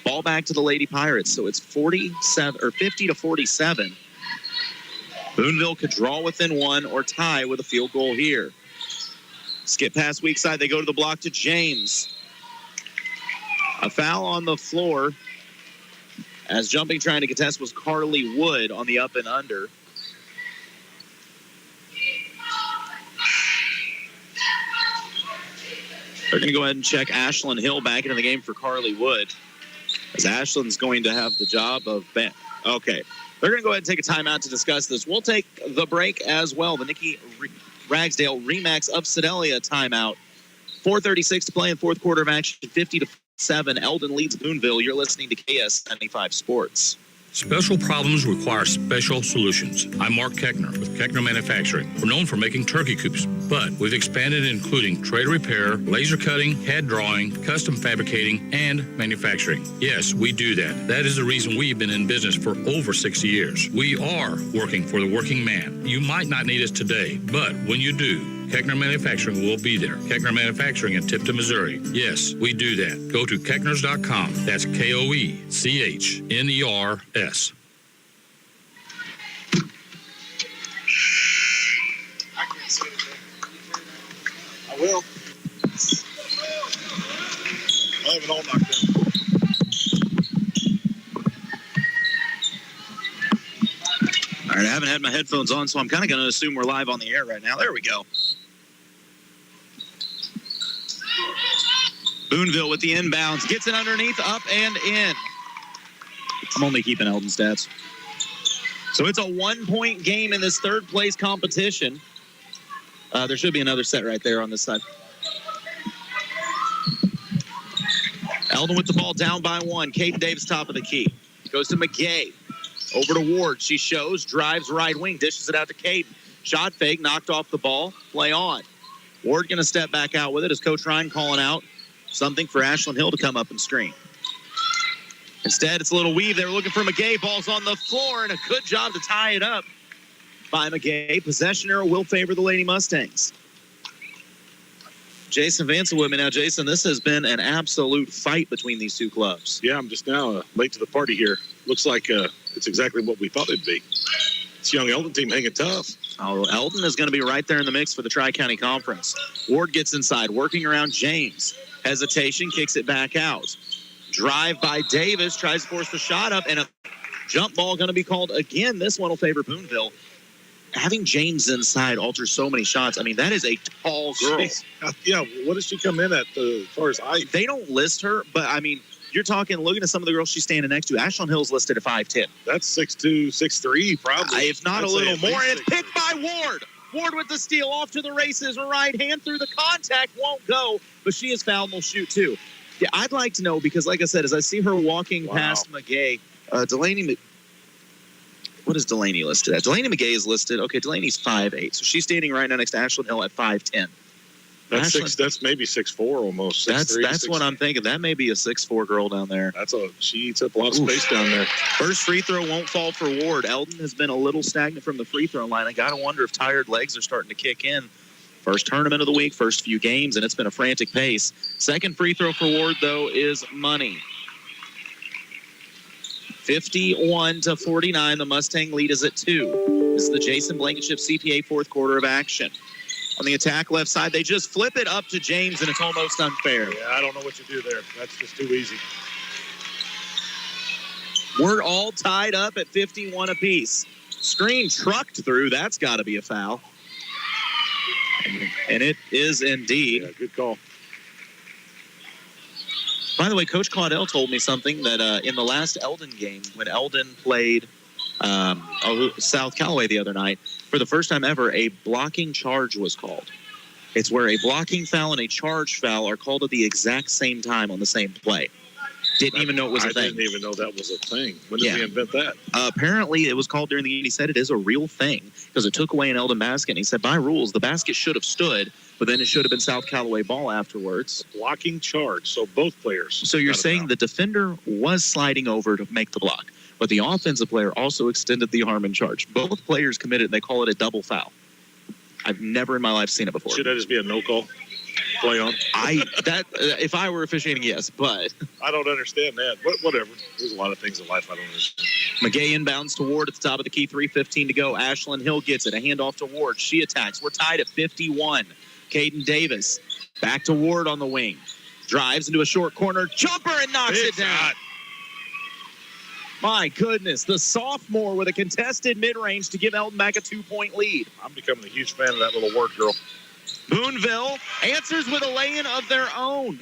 Speaker 2: Ball back to the Lady Pirates, so it's 50-47. Boonville could draw within 1 or tie with a field goal here. Skip past weak side, they go to the block to James. A foul on the floor as jumping trying to contest was Carly Wood on the up and under. They're going to go ahead and check Ashlyn Hill back into the game for Carly Wood, as Ashlyn's going to have the job of okay. They're going to go ahead and take a timeout to discuss this. We'll take the break as well. The Nikki Ragsdale Remax of Sedalia timeout. 4:36 to play in fourth quarter of action. 50-7. Eldon leads Boonville. You're listening to KS95 Sports.
Speaker 11: Special problems require special solutions. I'm Mark Keckner with Keckner Manufacturing. We're known for making turkey coops, but we've expanded including trailer repair, laser cutting, head drawing, custom fabricating, and manufacturing. Yes, we do that. That is the reason we've been in business for over 60 years. We are working for the working man. You might not need us today, but when you do, Keckner Manufacturing will be there. Keckner Manufacturing in Tipton, Missouri. Yes, we do that. Go to Keckners.com. That's KOECHNERS.
Speaker 12: I can't say anything. I will. I have it all knocked in.
Speaker 2: All right, I haven't had my headphones on, so I'm kind of going to assume we're live on the air right now. There we go. Boonville with the inbounds. Gets it underneath, up and in. I'm only keeping Eldon stats. So it's a 1-point game in this third-place competition. There should be another set right there on this side. Eldon with the ball down by 1. Caden Davis top of the key. Goes to McGay. Over to Ward. She shows, drives right wing, dishes it out to Caden. Shot fake, knocked off the ball. Play on. Ward going to step back out with it as Coach Ryan calling out something for Ashlyn Hill to come up and screen. Instead, it's a little weave. They were looking for McGay. Ball's on the floor, and a good job to tie it up by McGay. Possession arrow will favor the Lady Mustangs. Jason Vansel with me now. Jason, this has been an absolute fight between these two clubs.
Speaker 12: Yeah, I'm just now late to the party here. Looks like it's exactly what we thought it'd be. This young Eldon team hanging tough.
Speaker 2: Oh, Eldon is going to be right there in the mix for the Tri-County Conference. Ward gets inside, working around James. Hesitation, kicks it back out. Drive by Davis, tries to force the shot up, and a jump ball going to be called again. This one will favor Boonville. Having James inside alters so many shots. I mean, that is a tall girl.
Speaker 12: Yeah, what does she come in at as far as height?
Speaker 2: They don't list her, but, I mean, you're talking, looking at some of the girls she's standing next to. Ashlyn Hill's listed at 5'10".
Speaker 12: That's 6'2", 6'3", probably.
Speaker 2: If not a little more. And it's picked by Ward. Ward with the steal, off to the races. Right hand through the contact, won't go, but she is fouled and will shoot too. Yeah, I'd like to know, because like I said, as I see her walking past McGay, Delaney, what is Delaney listed at? Delaney McGay is listed. Okay, Delaney's 5'8", so she's standing right now next to Ashlyn Hill at 5'10".
Speaker 12: That's maybe 6'4", almost. 6'3",
Speaker 2: that's what I'm thinking. That may be a 6'4" girl down there.
Speaker 12: She eats up a lot of space down there.
Speaker 2: First free throw won't fall for Ward. Eldon has been a little stagnant from the free throw line. I got to wonder if tired legs are starting to kick in. First tournament of the week, first few games, and it's been a frantic pace. Second free throw for Ward, though, is money. 51-49. The Mustang lead is at 2. This is the Jason Blankenship CPA fourth quarter of action. On the attack left side, they just flip it up to James, and it's almost unfair.
Speaker 12: Yeah, I don't know what you do there. That's just too easy.
Speaker 2: We're all tied up at 51 apiece. Screen trucked through. That's got to be a foul. And it is indeed.
Speaker 12: Yeah, good call.
Speaker 2: By the way, Coach Claudel told me something that in the last Eldon game, when Eldon played South Callaway the other night. For the first time ever, a blocking charge was called. It's where a blocking foul and a charge foul are called at the exact same time on the same play. Didn't even know it was a thing.
Speaker 12: I didn't even know that was a thing. When did we invent that?
Speaker 2: Apparently, it was called during the game. He said it is a real thing because it took away an Eldon basket. And he said, by rules, the basket should have stood, but then it should have been South Callaway ball afterwards.
Speaker 12: A blocking charge, so both players.
Speaker 2: So you're saying the defender was sliding over to make the block, but the offensive player also extended the arm and charge. Both players committed, and they call it a double foul. I've never in my life seen it before.
Speaker 12: Should that just be a no call? Play on?
Speaker 2: If I were officiating, yes, but
Speaker 12: I don't understand that. But whatever. There's a lot of things in life I don't understand.
Speaker 2: McGay inbounds to Ward at the top of the key. 3:15 to go. Ashlyn Hill gets it. A handoff to Ward. She attacks. We're tied at 51. Caden Davis back to Ward on the wing. Drives into a short corner. Jumper and knocks it down. My goodness, the sophomore with a contested mid-range to give Eldon back a 2-point lead.
Speaker 12: I'm becoming a huge fan of that little Ward girl.
Speaker 2: Boonville answers with a lay-in of their own.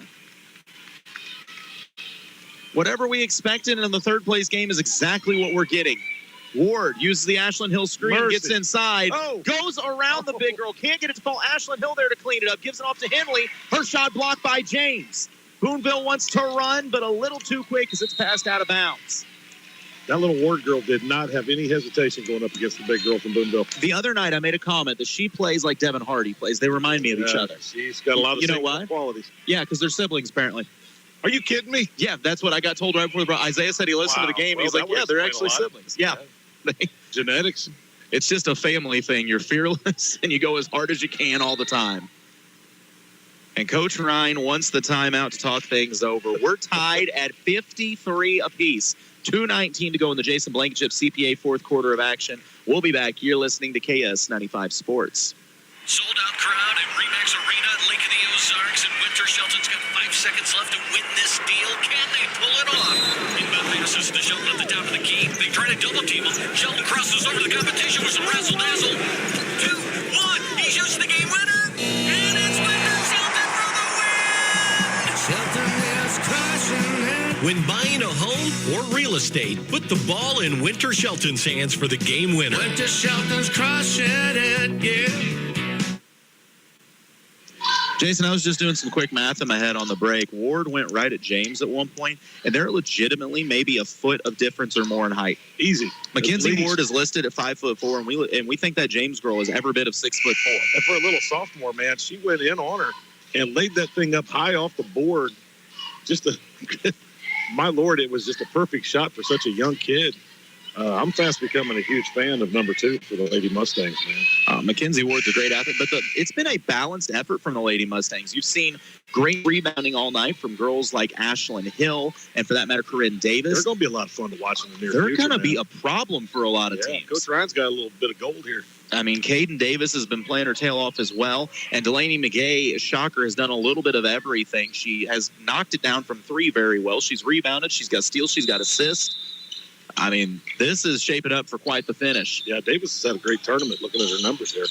Speaker 2: Whatever we expected in the third-place game is exactly what we're getting. Ward uses the Ashlyn Hill screen, gets inside, goes around the big girl, can't get it to fall. Ashlyn Hill there to clean it up, gives it off to Henley. Her shot blocked by James. Boonville wants to run, but a little too quick as it's passed out of bounds.
Speaker 12: That little Ward girl did not have any hesitation going up against the big girl from Boonville.
Speaker 2: The other night, I made a comment that she plays like Devin Hardy plays. They remind me of each other.
Speaker 12: She's got a lot of qualities.
Speaker 2: Yeah, because they're siblings, apparently.
Speaker 12: Are you kidding me?
Speaker 2: Yeah, that's what I got told right before the brought. Isaiah said he listened to the game. Well, he's like, yeah, they're actually siblings. Yeah.
Speaker 12: Genetics.
Speaker 2: It's just a family thing. You're fearless, and you go as hard as you can all the time. And Coach Ryan wants the timeout to talk things over. We're tied at 53 apiece. 2:19 to go in the Jason Blankenship CPA fourth quarter of action. We'll be back. You're listening to KS95 Sports.
Speaker 13: Sold out crowd at Remax Arena at Lake of the Ozarks, and Winter Shelton's got 5 seconds left to win this deal. Can they pull it off? Inbound passes to Shelton at the top of the key. They try to double team him. Shelton crosses over the competition with some razzle dazzle. 2, 1. He shoots the game winner, and it's Winter Shelton for the win. Shelton is crushing it. When buying a home or real estate, put the ball in Winter Shelton's hands for the game winner. Winter Shelton's crushing it, yeah.
Speaker 2: Jason, I was just doing some quick math in my head on the break. Ward went right at James at one point, and they're legitimately maybe a foot of difference or more in height.
Speaker 12: Easy.
Speaker 2: Mackenzie Ward is listed at 5'4", and we think that James girl is every bit of 6'4".
Speaker 12: And for a little sophomore, man, she went in on her and laid that thing up high off the board. My Lord, it was just a perfect shot for such a young kid. I'm fast becoming a huge fan of number 2 for the Lady Mustangs, man.
Speaker 2: Mackenzie Ward's a great athlete, but it's been a balanced effort from the Lady Mustangs. You've seen great rebounding all night from girls like Ashlyn Hill and, for that matter, Corinne Davis.
Speaker 12: They're going to be a lot of fun to watch in the near future.
Speaker 2: They're going to be a problem for a lot of teams.
Speaker 12: Coach Ryan's got a little bit of gold here.
Speaker 2: I mean, Caden Davis has been playing her tail off as well, and Delaney McGay, shocker, has done a little bit of everything. She has knocked it down from 3 very well. She's rebounded. She's got steals. She's got assists. I mean, this is shaping up for quite the finish.
Speaker 12: Yeah, Davis has had a great tournament looking at her numbers here.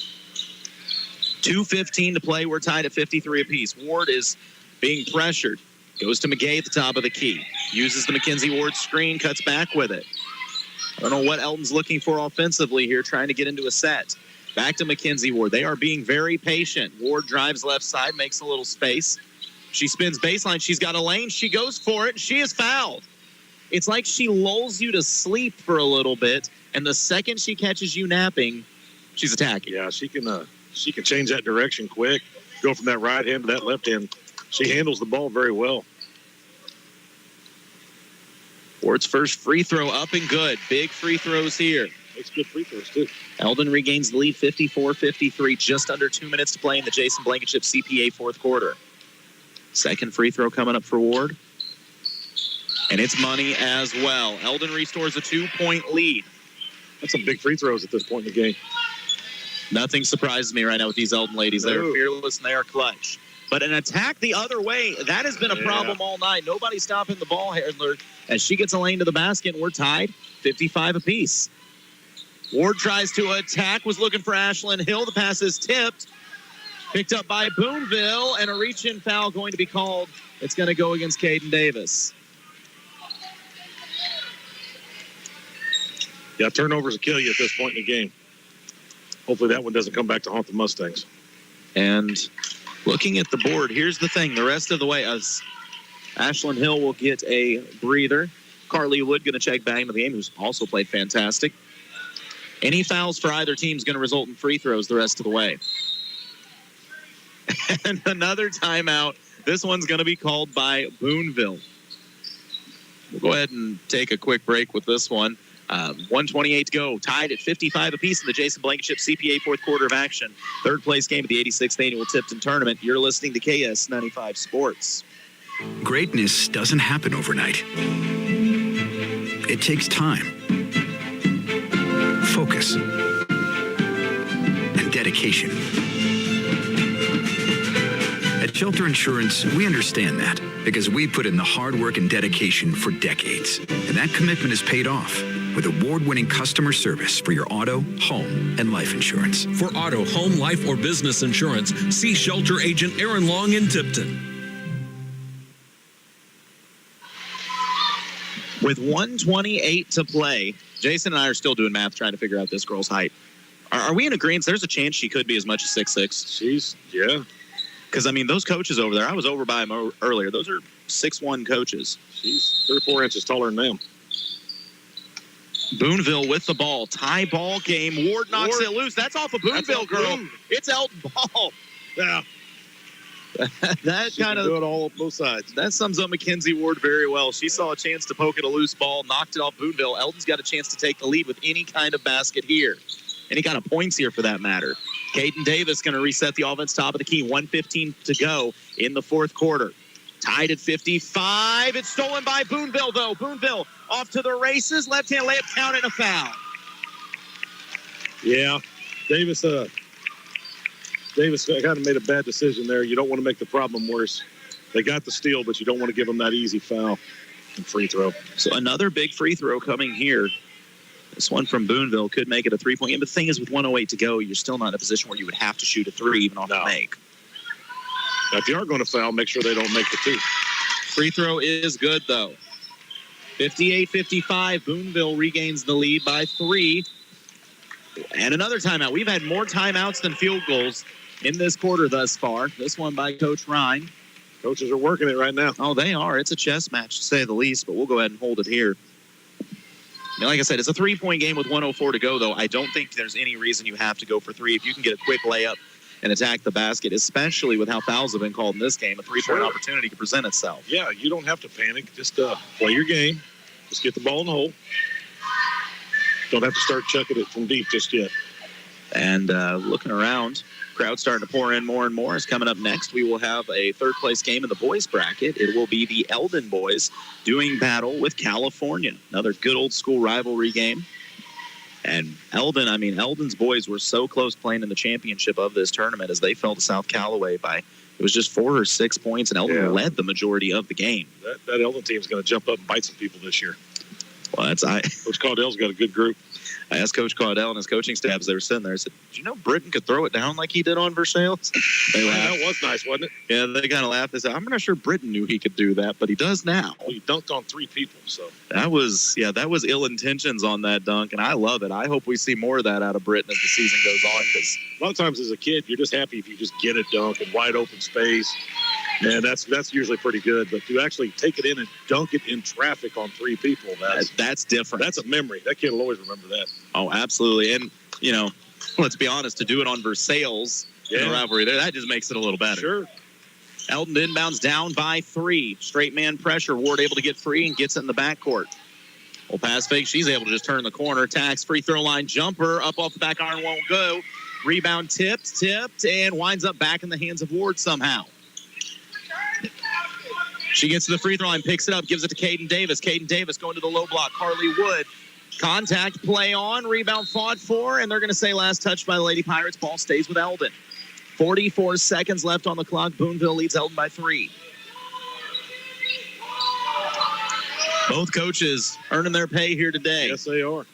Speaker 2: 2:15 to play. We're tied at 53 apiece. Ward is being pressured. Goes to McGay at the top of the key. Uses the Mackenzie Ward screen, cuts back with it. I don't know what Eldon's looking for offensively here, trying to get into a set. Back to Mackenzie Ward. They are being very patient. Ward drives left side, makes a little space. She spins baseline. She's got a lane. She goes for it. She is fouled. It's like she lulls you to sleep for a little bit, and the second she catches you napping, she's attacking.
Speaker 12: Yeah, she can change that direction quick, go from that right hand to that left hand. She handles the ball very well.
Speaker 2: Ward's first free throw up and good. Big free throws here.
Speaker 12: Makes good free throws, too.
Speaker 2: Eldon regains the lead, 54-53, just under 2 minutes to play in the Jason Blankenship CPA fourth quarter. Second free throw coming up for Ward. And it's money as well. Eldon restores a 2-point lead.
Speaker 12: That's some big free throws at this point in the game.
Speaker 2: Nothing surprises me right now with these Eldon ladies. They're fearless and they are clutch. But an attack the other way, that has been a problem all night. Nobody's stopping the ball handler as she gets a lane to the basket, and we're tied 55 apiece. Ward tries to attack, was looking for Ashlyn Hill. The pass is tipped. Picked up by Boonville, and a reach-in foul going to be called. It's going to go against Caden Davis.
Speaker 12: Yeah, turnovers will kill you at this point in the game. Hopefully that one doesn't come back to haunt the Mustangs.
Speaker 2: And looking at the board, here's the thing. The rest of the way, Ashlyn Hill will get a breather. Carly Wood going to check back into the game, who's also played fantastic. Any fouls for either team is going to result in free throws the rest of the way. And another timeout. This one's going to be called by Boonville. We'll go ahead and take a quick break with this one. 1:28 to go. Tied at 55 apiece in the Jason Blankenship CPA fourth quarter of action. Third place game of the 86th Annual Tipton Tournament. You're listening to KS95 Sports.
Speaker 14: Greatness doesn't happen overnight. It takes time, focus, and dedication. At Shelter Insurance, we understand that because we put in the hard work and dedication for decades. And that commitment is paid off with award-winning customer service for your auto, home, and life insurance.
Speaker 1: For auto, home, life, or business insurance, see Shelter Agent Aaron Long in Tipton.
Speaker 2: With 1:28 to play, Jason and I are still doing math trying to figure out this girl's height. Are we in agreement? There's a chance she could be as much as 6'6".
Speaker 12: Yeah.
Speaker 2: Because, I mean, those coaches over there, I was over by them earlier. Those are 6'1" coaches.
Speaker 12: She's 3 or 4 inches taller than them.
Speaker 2: Boonville with the ball. Tie ball game. Ward knocks it loose. That's off a Boonville girl. It's Eldon ball.
Speaker 12: Yeah.
Speaker 2: That kind of
Speaker 12: do it all up both sides.
Speaker 2: That sums up Mackenzie Ward very well. She saw a chance to poke at a loose ball, knocked it off Boonville. Eldon's got a chance to take the lead with any kind of basket here. Any kind of points here for that matter. Caden Davis going to reset the offense top of the key. 1:15 to go in the fourth quarter. Tied at 55. It's stolen by Boonville, though. Boonville off to the races. Left-hand layup count and a foul.
Speaker 12: Yeah. Davis kind of made a bad decision there. You don't want to make the problem worse. They got the steal, but you don't want to give them that easy foul and free throw.
Speaker 2: So another big free throw coming here. This one from Boonville could make it a three-point game. But the thing is, with 1:08 to go, you're still not in a position where you would have to shoot a three even off the make.
Speaker 12: Now, if you are going to foul, make sure they don't make the two.
Speaker 2: Free throw is good, though. 58-55. Boonville regains the lead by 3. And another timeout. We've had more timeouts than field goals in this quarter thus far. This one by Coach Ryan.
Speaker 12: Coaches are working it right now.
Speaker 2: Oh, they are. It's a chess match, to say the least, but we'll go ahead and hold it here. Now, like I said, it's a three-point game with 1:04 to go, though. I don't think there's any reason you have to go for three. If you can get a quick layup and attack the basket, especially with how fouls have been called in this game, a three-point opportunity can present itself.
Speaker 12: Yeah, you don't have to panic. Just play your game. Just get the ball in the hole. Don't have to start chucking it from deep just yet.
Speaker 2: And looking around, crowd starting to pour in more and more. Is coming up next, we will have a third-place game in the boys bracket. It will be the Eldon boys doing battle with California. Another good old-school rivalry game. And Eldon's boys were so close playing in the championship of this tournament as they fell to South Callaway by, it was just 4 or 6 points, and Eldon led the majority of the game.
Speaker 12: That Eldon team is going to jump up and bite some people this year.
Speaker 2: Well,
Speaker 12: Coach Caudell's got a good group.
Speaker 2: I asked Coach Caudell and his coaching staff as they were sitting there, I said, "Did you know Britton could throw it down like he did on Versailles?" They laughed.
Speaker 12: That was nice, wasn't it?
Speaker 2: Yeah, they kind of laughed. They said, "I'm not sure Britton knew he could do that, but he does now."
Speaker 12: Well, he dunked on 3 people, so.
Speaker 2: That was ill intentions on that dunk, and I love it. I hope we see more of that out of Britton as the season goes on. Because
Speaker 12: a lot of times as a kid, you're just happy if you just get a dunk in wide open space. And that's usually pretty good. But to actually take it in and dunk it in traffic on 3 people,
Speaker 2: that's different.
Speaker 12: That's a memory. That kid will always remember that.
Speaker 2: Oh, absolutely. And, let's be honest, to do it on Versailles in the rivalry there, that just makes it a little better.
Speaker 12: Sure.
Speaker 2: Eldon inbounds down by 3. Straight man pressure. Ward able to get free and gets it in the backcourt. Well, pass fake. She's able to just turn the corner. Tax free throw line jumper. Up off the back iron, won't go. Rebound tipped, and winds up back in the hands of Ward somehow. She gets to the free throw line, picks it up, gives it to Caden Davis. Caden Davis going to the low block. Carly Wood. Contact play on. Rebound fought for, and they're going to say last touch by the Lady Pirates. Ball stays with Eldon. 44 seconds left on the clock. Boonville leads Eldon by 3. Both coaches earning their pay here today.
Speaker 12: Yes, they are.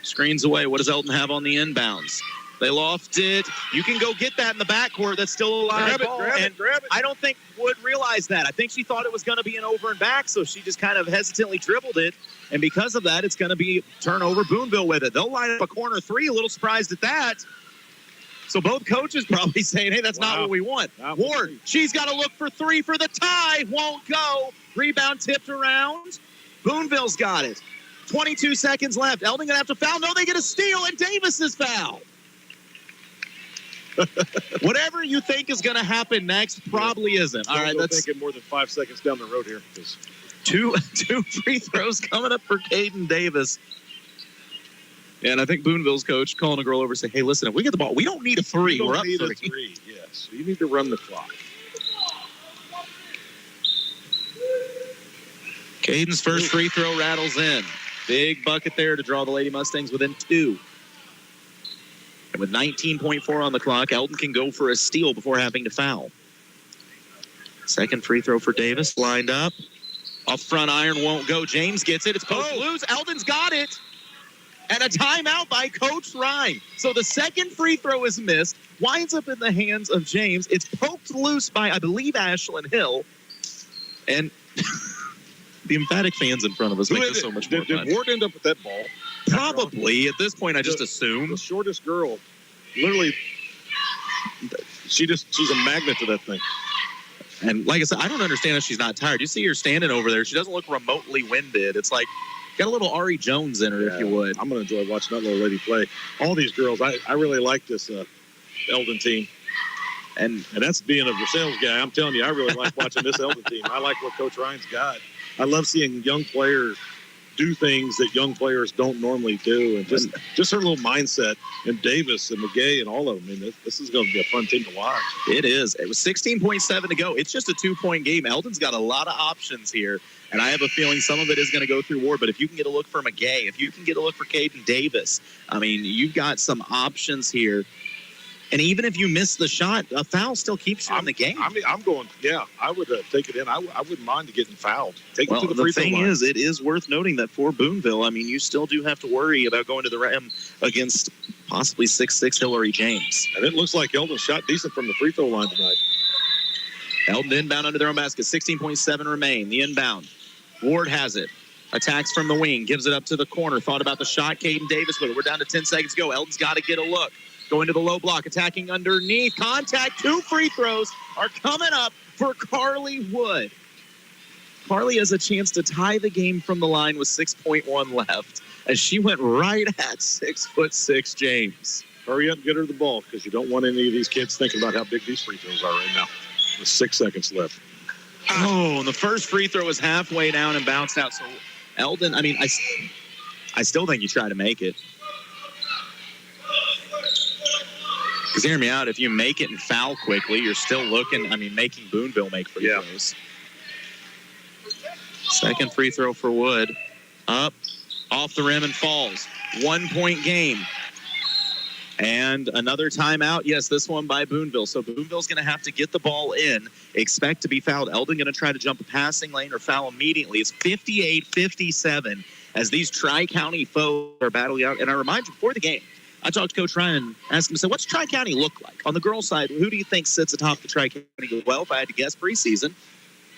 Speaker 2: Screens away. What does Eldon have on the inbounds? They lost it. You can go get that in the backcourt. That's still a live ball.
Speaker 12: Grab it.
Speaker 2: I don't think Wood realized that. I think she thought it was going to be an over and back, so she just kind of hesitantly dribbled it. And because of that, it's going to be turnover. Boonville with it. They'll line up a corner three. A little surprised at that. So both coaches probably saying, hey, that's not what we want. Ward, she's got to look for three for the tie. Won't go. Rebound tipped around. Boonville's got it. 22 seconds left. Eldon going to have to foul. No, they get a steal, and Davis is fouled. Whatever you think is going to happen next probably isn't. All right,
Speaker 12: that's thinking more than 5 seconds down the road here.
Speaker 2: Two free throws coming up for Caden Davis. And I think Boonville's coach calling a girl over saying, hey, listen, if we get the ball, we don't need a three. We're up three.
Speaker 12: Yes, you need to run the clock.
Speaker 2: Caden's first free throw rattles in. Big bucket there to draw the Lady Mustangs within 2. And with 19.4 on the clock, Eldon can go for a steal before having to foul. Second free throw for Davis, lined up. Off front iron, won't go. James gets it. It's poked loose. Eldon's got it. And a timeout by Coach Ryan. So the second free throw is missed, winds up in the hands of James. It's poked loose by, I believe, Ashlyn Hill. And the emphatic fans in front of us make this so much more fun.
Speaker 12: Did Ward end up with that ball?
Speaker 2: Probably. At this point, I just assume.
Speaker 12: The shortest girl, literally, she's a magnet to that thing.
Speaker 2: And like I said, I don't understand if she's not tired. You see her standing over there. She doesn't look remotely winded. It's like, got a little Ari Jones in her, if you would.
Speaker 12: I'm going to enjoy watching that little lady play. All these girls, I really like this Eldon team. And that's being a Versailles guy. I'm telling you, I really like watching this Eldon team. I like what Coach Ryan's got. I love seeing young players do things that young players don't normally do, and just her little mindset. And Davis and McGay and all of them. I mean, this is going to be a fun team to watch.
Speaker 2: It is. It was 16.7 to go. It's just a 2-point game. Eldon's got a lot of options here, and I have a feeling some of it is going to go through Ward. But if you can get a look for McGay, if you can get a look for Caden Davis, I mean, you've got some options here. And even if you miss the shot, a foul still keeps you in the game.
Speaker 12: I mean, I'm going, I would take it in. I wouldn't mind getting fouled. Take it to the free throw line.
Speaker 2: The thing is, it is worth noting that for Boonville, I mean, you still do have to worry about going to the rim against possibly 6'6" Hillary James.
Speaker 12: And it looks like Eldon shot decent from the free throw line tonight.
Speaker 2: Eldon inbound under their own basket. 16.7 remain. The inbound. Ward has it. Attacks from the wing. Gives it up to the corner. Thought about the shot. Caden Davis with it. We're down to 10 seconds to go. Eldon's got to get a look. Going to the low block, attacking underneath. Contact. 2 free throws are coming up for Carly Wood. Carly has a chance to tie the game from the line with 6.1 left as she went right at 6'6" James.
Speaker 12: Hurry up and get her the ball because you don't want any of these kids thinking about how big these free throws are right now with 6 seconds left.
Speaker 2: Oh, and the first free throw was halfway down and bounced out. So Eldon, I mean, I still think you try to make it. Because hear me out, if you make it and foul quickly, you're still looking, making Boonville make free throws. Second free throw for Wood. Up, off the rim and falls. 1-point game. And another timeout. Yes, this one by Boonville. So Boonville's going to have to get the ball in, expect to be fouled. Eldon going to try to jump a passing lane or foul immediately. It's 58-57 as these Tri-County foes are battling out. And I remind you, before the game, I talked to Coach Ryan and asked him, so what's Tri-County look like? On the girls' side, who do you think sits atop the Tri-County? Well, if I had to guess preseason,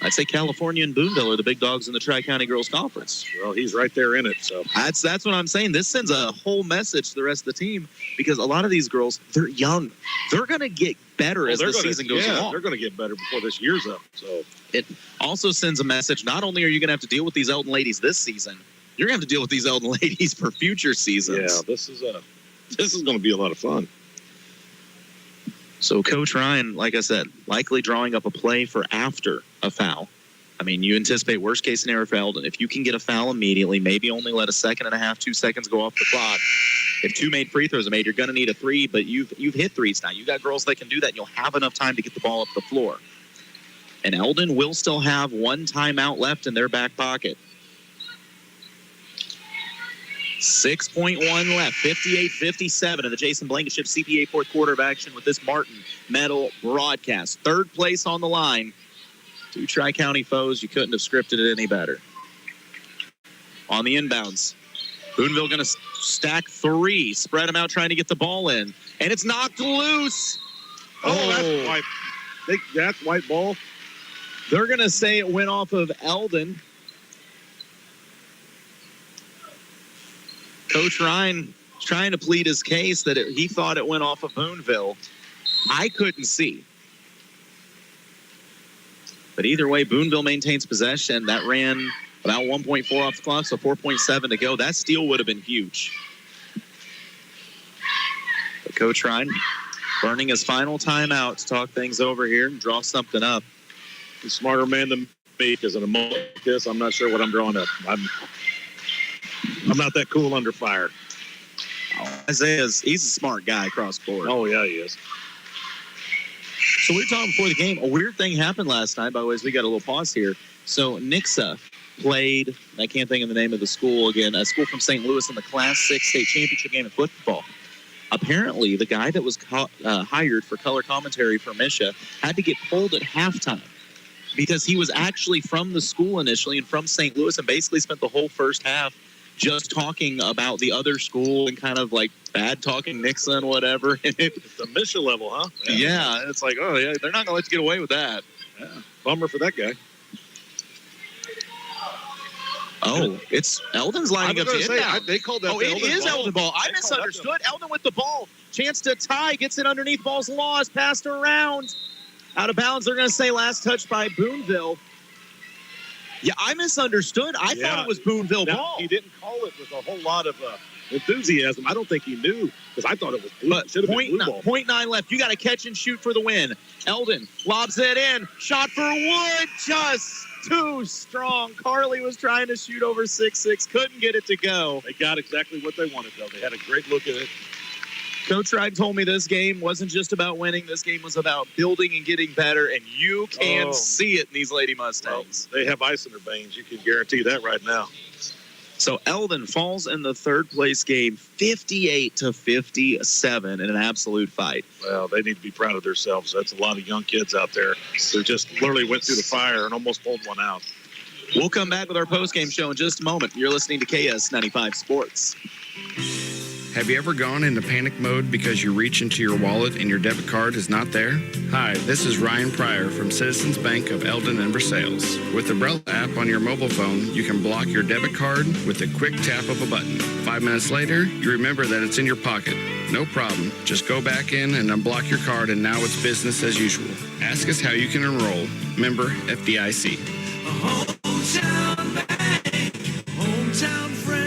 Speaker 2: I'd say California and Boonville are the big dogs in the Tri-County Girls Conference.
Speaker 12: Well, he's right there in it. So
Speaker 2: that's what I'm saying. This sends a whole message to the rest of the team because a lot of these girls, they're young. They're going to get better as the season goes along.
Speaker 12: They're going to get better before this year's up. So
Speaker 2: it also sends a message. Not only are you going to have to deal with these Eldon ladies this season, you're going to have to deal with these Eldon ladies for future seasons.
Speaker 12: Yeah, this is going to be a lot of fun.
Speaker 2: So Coach Ryan, like I said, likely drawing up a play for after a foul. I mean, you anticipate worst case scenario for Eldon. If you can get a foul immediately, maybe only let a second and a half, 2 seconds go off the clock. If 2 made free throws are made, you're going to need a 3, but you've hit threes now. You got girls that can do that, and you'll have enough time to get the ball up the floor. And Eldon will still have 1 timeout left in their back pocket. 6.1 left, 58-57 in the Jason Blankenship CPA fourth quarter of action with this Martin Medal broadcast. Third place on the line. 2 Tri-County foes. You couldn't have scripted it any better. On the inbounds. Boonville going to stack 3, spread them out trying to get the ball in. And it's knocked loose.
Speaker 12: That's white. That's white ball.
Speaker 2: They're going to say it went off of Eldon. Coach Ryan is trying to plead his case that he thought it went off of Boonville. I couldn't see. But either way, Boonville maintains possession. That ran about 1.4 off the clock, so 4.7 to go. That steal would have been huge. But Coach Ryan burning his final timeout to talk things over here and draw something up.
Speaker 12: He's a smarter man than me, because in a moment like this, I'm not sure what I'm drawing up. I'm not that cool under fire.
Speaker 2: Isaiah's, he's a smart guy across the board.
Speaker 12: Oh, yeah, he is.
Speaker 2: So we were talking before the game. A weird thing happened last night. By the way, we got a little pause here. So Nixa played, I can't think of the name of the school again, a school from St. Louis in the Class 6 state championship game of football. Apparently, the guy that was hired for color commentary for Misha had to get pulled at halftime because he was actually from the school initially and from St. Louis, and basically spent the whole first half just talking about the other school and kind of like bad talking Nixa and whatever.
Speaker 12: It's a Misha level, huh?
Speaker 2: Yeah, it's like, oh, yeah, they're not going to let you get away with that.
Speaker 12: Yeah, bummer for that guy.
Speaker 2: Oh, it's Eldon's lining up to inbound.
Speaker 12: They called that.
Speaker 2: Oh, it is Eldon ball. I misunderstood. Eldon with the ball. Chance to tie. Gets it underneath. Ball's lost. Passed around. Out of bounds. They're going to say last touch by Boonville. Yeah, I misunderstood. I thought it was Boonville ball.
Speaker 12: He didn't call it with a whole lot of enthusiasm. I don't think he knew, because I thought it was blue.
Speaker 2: But .9 left. You got to catch and shoot for the win. Eldon lobs it in. Shot for Wood. Just too strong. Carly was trying to shoot over 6'6". Couldn't get it to go.
Speaker 12: They got exactly what they wanted, though. They had a great look at it.
Speaker 2: Coach Ryan told me this game wasn't just about winning. This game was about building and getting better, and you can see it in these Lady Mustangs.
Speaker 12: Well, they have ice in their veins. You can guarantee that right now.
Speaker 2: So Eldon falls in the third-place game 58-57 in an absolute fight.
Speaker 12: Well, they need to be proud of themselves. That's a lot of young kids out there who just literally went through the fire and almost pulled one out.
Speaker 2: We'll come back with our post-game show in just a moment. You're listening to KS95 Sports.
Speaker 15: Have you ever gone into panic mode because you reach into your wallet and your debit card is not there? Hi, this is Ryan Pryor from Citizens Bank of Eldon and Versailles. With the Umbrella app on your mobile phone, you can block your debit card with a quick tap of a button. 5 minutes later, you remember that it's in your pocket. No problem. Just go back in and unblock your card, and now it's business as usual. Ask us how you can enroll. Member FDIC.
Speaker 10: Hometown bank, hometown friend.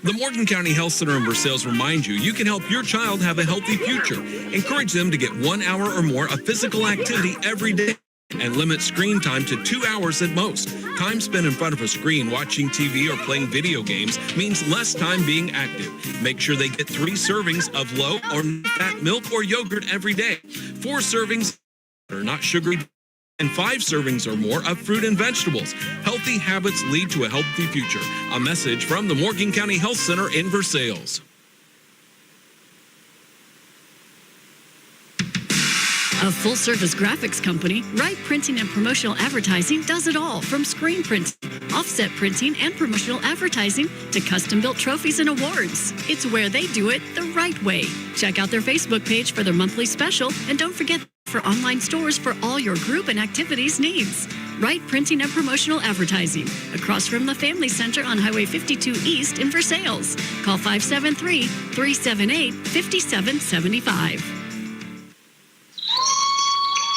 Speaker 1: The Morgan County Health Center in Versailles reminds you can help your child have a healthy future. Encourage them to get 1 hour or more of physical activity every day and limit screen time to 2 hours at most. Time spent in front of a screen watching TV or playing video games means less time being active. Make sure they get 3 servings of low or fat milk or yogurt every day. 4 servings are not sugary, and 5 servings or more of fruit and vegetables. Healthy habits lead to a healthy future. A message from the Morgan County Health Center in Versailles.
Speaker 6: A full-service graphics company, Wright Printing and Promotional Advertising does it all, from screen printing, offset printing, and promotional advertising to custom-built trophies and awards. It's where they do it the right way. Check out their Facebook page for their monthly special, and don't forget for online stores for all your group and activities needs. Wright Printing and Promotional Advertising, across from the Family Center on Highway 52 East in Versailles. Call 573-378-5775.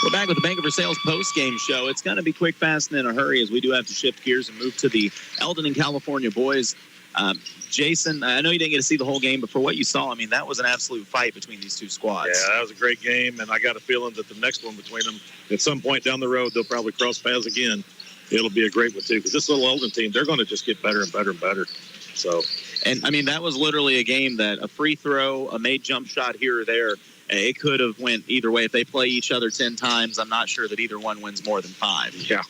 Speaker 2: We're back with the Bank of Versailles post-game show. It's going to be quick, fast, and in a hurry, as we do have to shift gears and move to the Eldon and California boys. Jason, I know you didn't get to see the whole game, but for what you saw, I mean, that was an absolute fight between these two squads.
Speaker 12: Yeah, that was a great game, and I got a feeling that the next one between them, at some point down the road, they'll probably cross paths again. It'll be a great one, too, because this little Eldon team, they're going to just get better and better and better. So,
Speaker 2: and, I mean, that was literally a game that a free throw, a made jump shot here or there, it could have went either way. If they play each other 10 times, I'm not sure that either one wins more than 5.
Speaker 12: Yeah,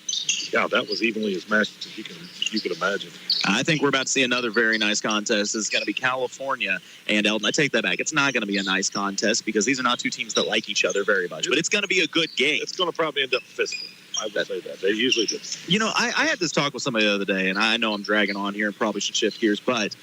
Speaker 12: that was evenly as matched as you could imagine.
Speaker 2: I think we're about to see another very nice contest. It's going to be California and Eldon. I take that back. It's not going to be a nice contest because these are not two teams that like each other very much. But it's going to be a good game.
Speaker 12: It's going to probably end up physical. I would say that. They usually do.
Speaker 2: I had this talk with somebody the other day, and I know I'm dragging on here and probably should shift gears, but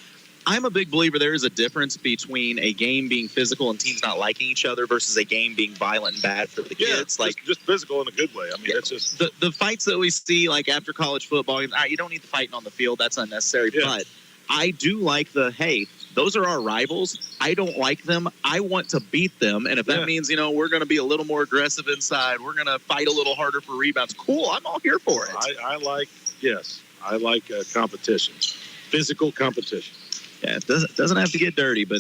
Speaker 2: I'm a big believer there is a difference between a game being physical and teams not liking each other versus a game being violent and bad for the kids.
Speaker 12: Just physical in a good way. I mean, it's just
Speaker 2: the fights that we see like after college football. You don't need the fighting on the field; that's unnecessary. Yeah. But I do like those are our rivals. I don't like them. I want to beat them, and if that means we're going to be a little more aggressive inside, we're going to fight a little harder for rebounds. Cool, I'm all here for it.
Speaker 12: I like competition, physical competition.
Speaker 2: Yeah, it doesn't have to get dirty, but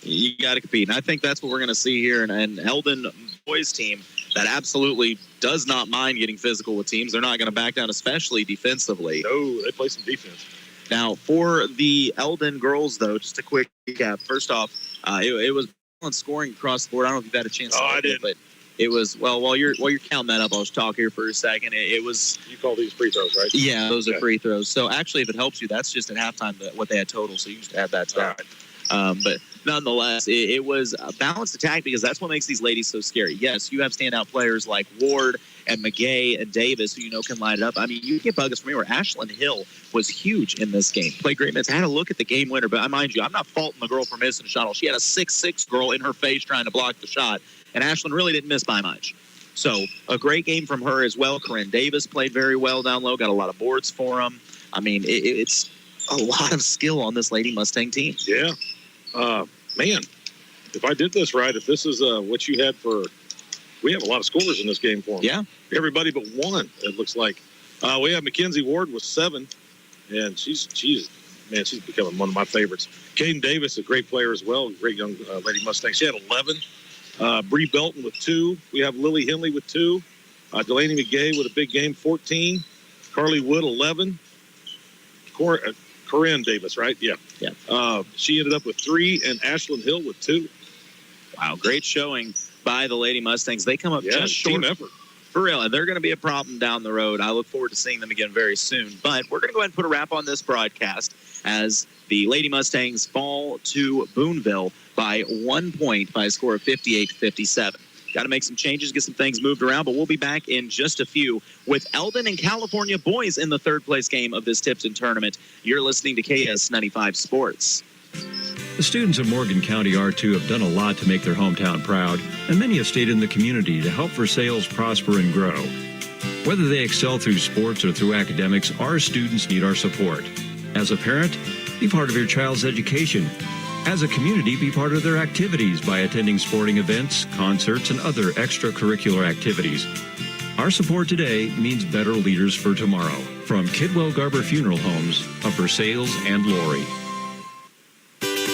Speaker 2: you got to compete. And I think that's what we're going to see here. And Eldon boys team that absolutely does not mind getting physical with teams. They're not going to back down, especially defensively.
Speaker 12: No, they play some defense.
Speaker 2: Now, for the Eldon girls, though, just a quick recap. First off, it was scoring across the board. I don't know if you've had a chance to
Speaker 12: I did.
Speaker 2: But it was, while you're counting that up, I'll just talk here for a second. It was...
Speaker 12: You call these free throws, right?
Speaker 2: Yeah, those are free throws. So, actually, if it helps you, that's just at halftime what they had total, so you can just add that to that. Right. But nonetheless, it was a balanced attack because that's what makes these ladies so scary. Yes, you have standout players like Ward and McGay and Davis who can light it up. I mean, you get buggers from anywhere. Ashlyn Hill was huge in this game. Played great minutes. I had a look at the game winner, but mind you, I'm not faulting the girl for missing a shot. She had a 6'6" girl in her face trying to block the shot, and Ashlyn really didn't miss by much. So a great game from her as well. Corinne Davis played very well down low, got a lot of boards for them. I mean, it's a lot of skill on this Lady Mustang team.
Speaker 12: Yeah. Man, if I did this right, if this is what you had we have a lot of scorers in this game for them.
Speaker 2: Yeah.
Speaker 12: Everybody but one, it looks like. We have Mackenzie Ward with 7, and she's becoming one of my favorites. Caden Davis, a great player as well, great young Lady Mustang. She had 11. Bree Belton with 2. We have Lily Henley with 2. Delaney McGay with a big game, 14. Carly Wood, 11. Corinne Davis, right? Yeah.
Speaker 2: Yeah.
Speaker 12: She ended up with 3, and Ashlyn Hill with 2.
Speaker 2: Wow, great showing by the Lady Mustangs. They come up just short.
Speaker 12: Team effort.
Speaker 2: For real, and they're going to be a problem down the road. I look forward to seeing them again very soon. But we're going to go ahead and put a wrap on this broadcast as the Lady Mustangs fall to Boonville by 1 point by a score of 58-57. Got to make some changes, get some things moved around, but we'll be back in just a few with Eldon and California boys in the third-place game of this Tipton tournament. You're listening to KS95 Sports.
Speaker 16: The students of Morgan County R2 have done a lot to make their hometown proud, and many have stayed in the community to help Versailles prosper and grow. Whether they excel through sports or through academics, our students need our support. As a parent, be part of your child's education. As a community, be part of their activities by attending sporting events, concerts, and other extracurricular activities. Our support today means better leaders for tomorrow. From Kidwell Garber Funeral Homes of Versailles and Lori.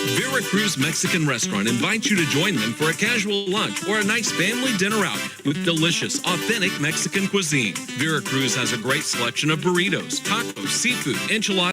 Speaker 1: Veracruz Mexican Restaurant invites you to join them for a casual lunch or a nice family dinner out with delicious, authentic Mexican cuisine. Veracruz has a great selection of burritos, tacos, seafood, enchiladas,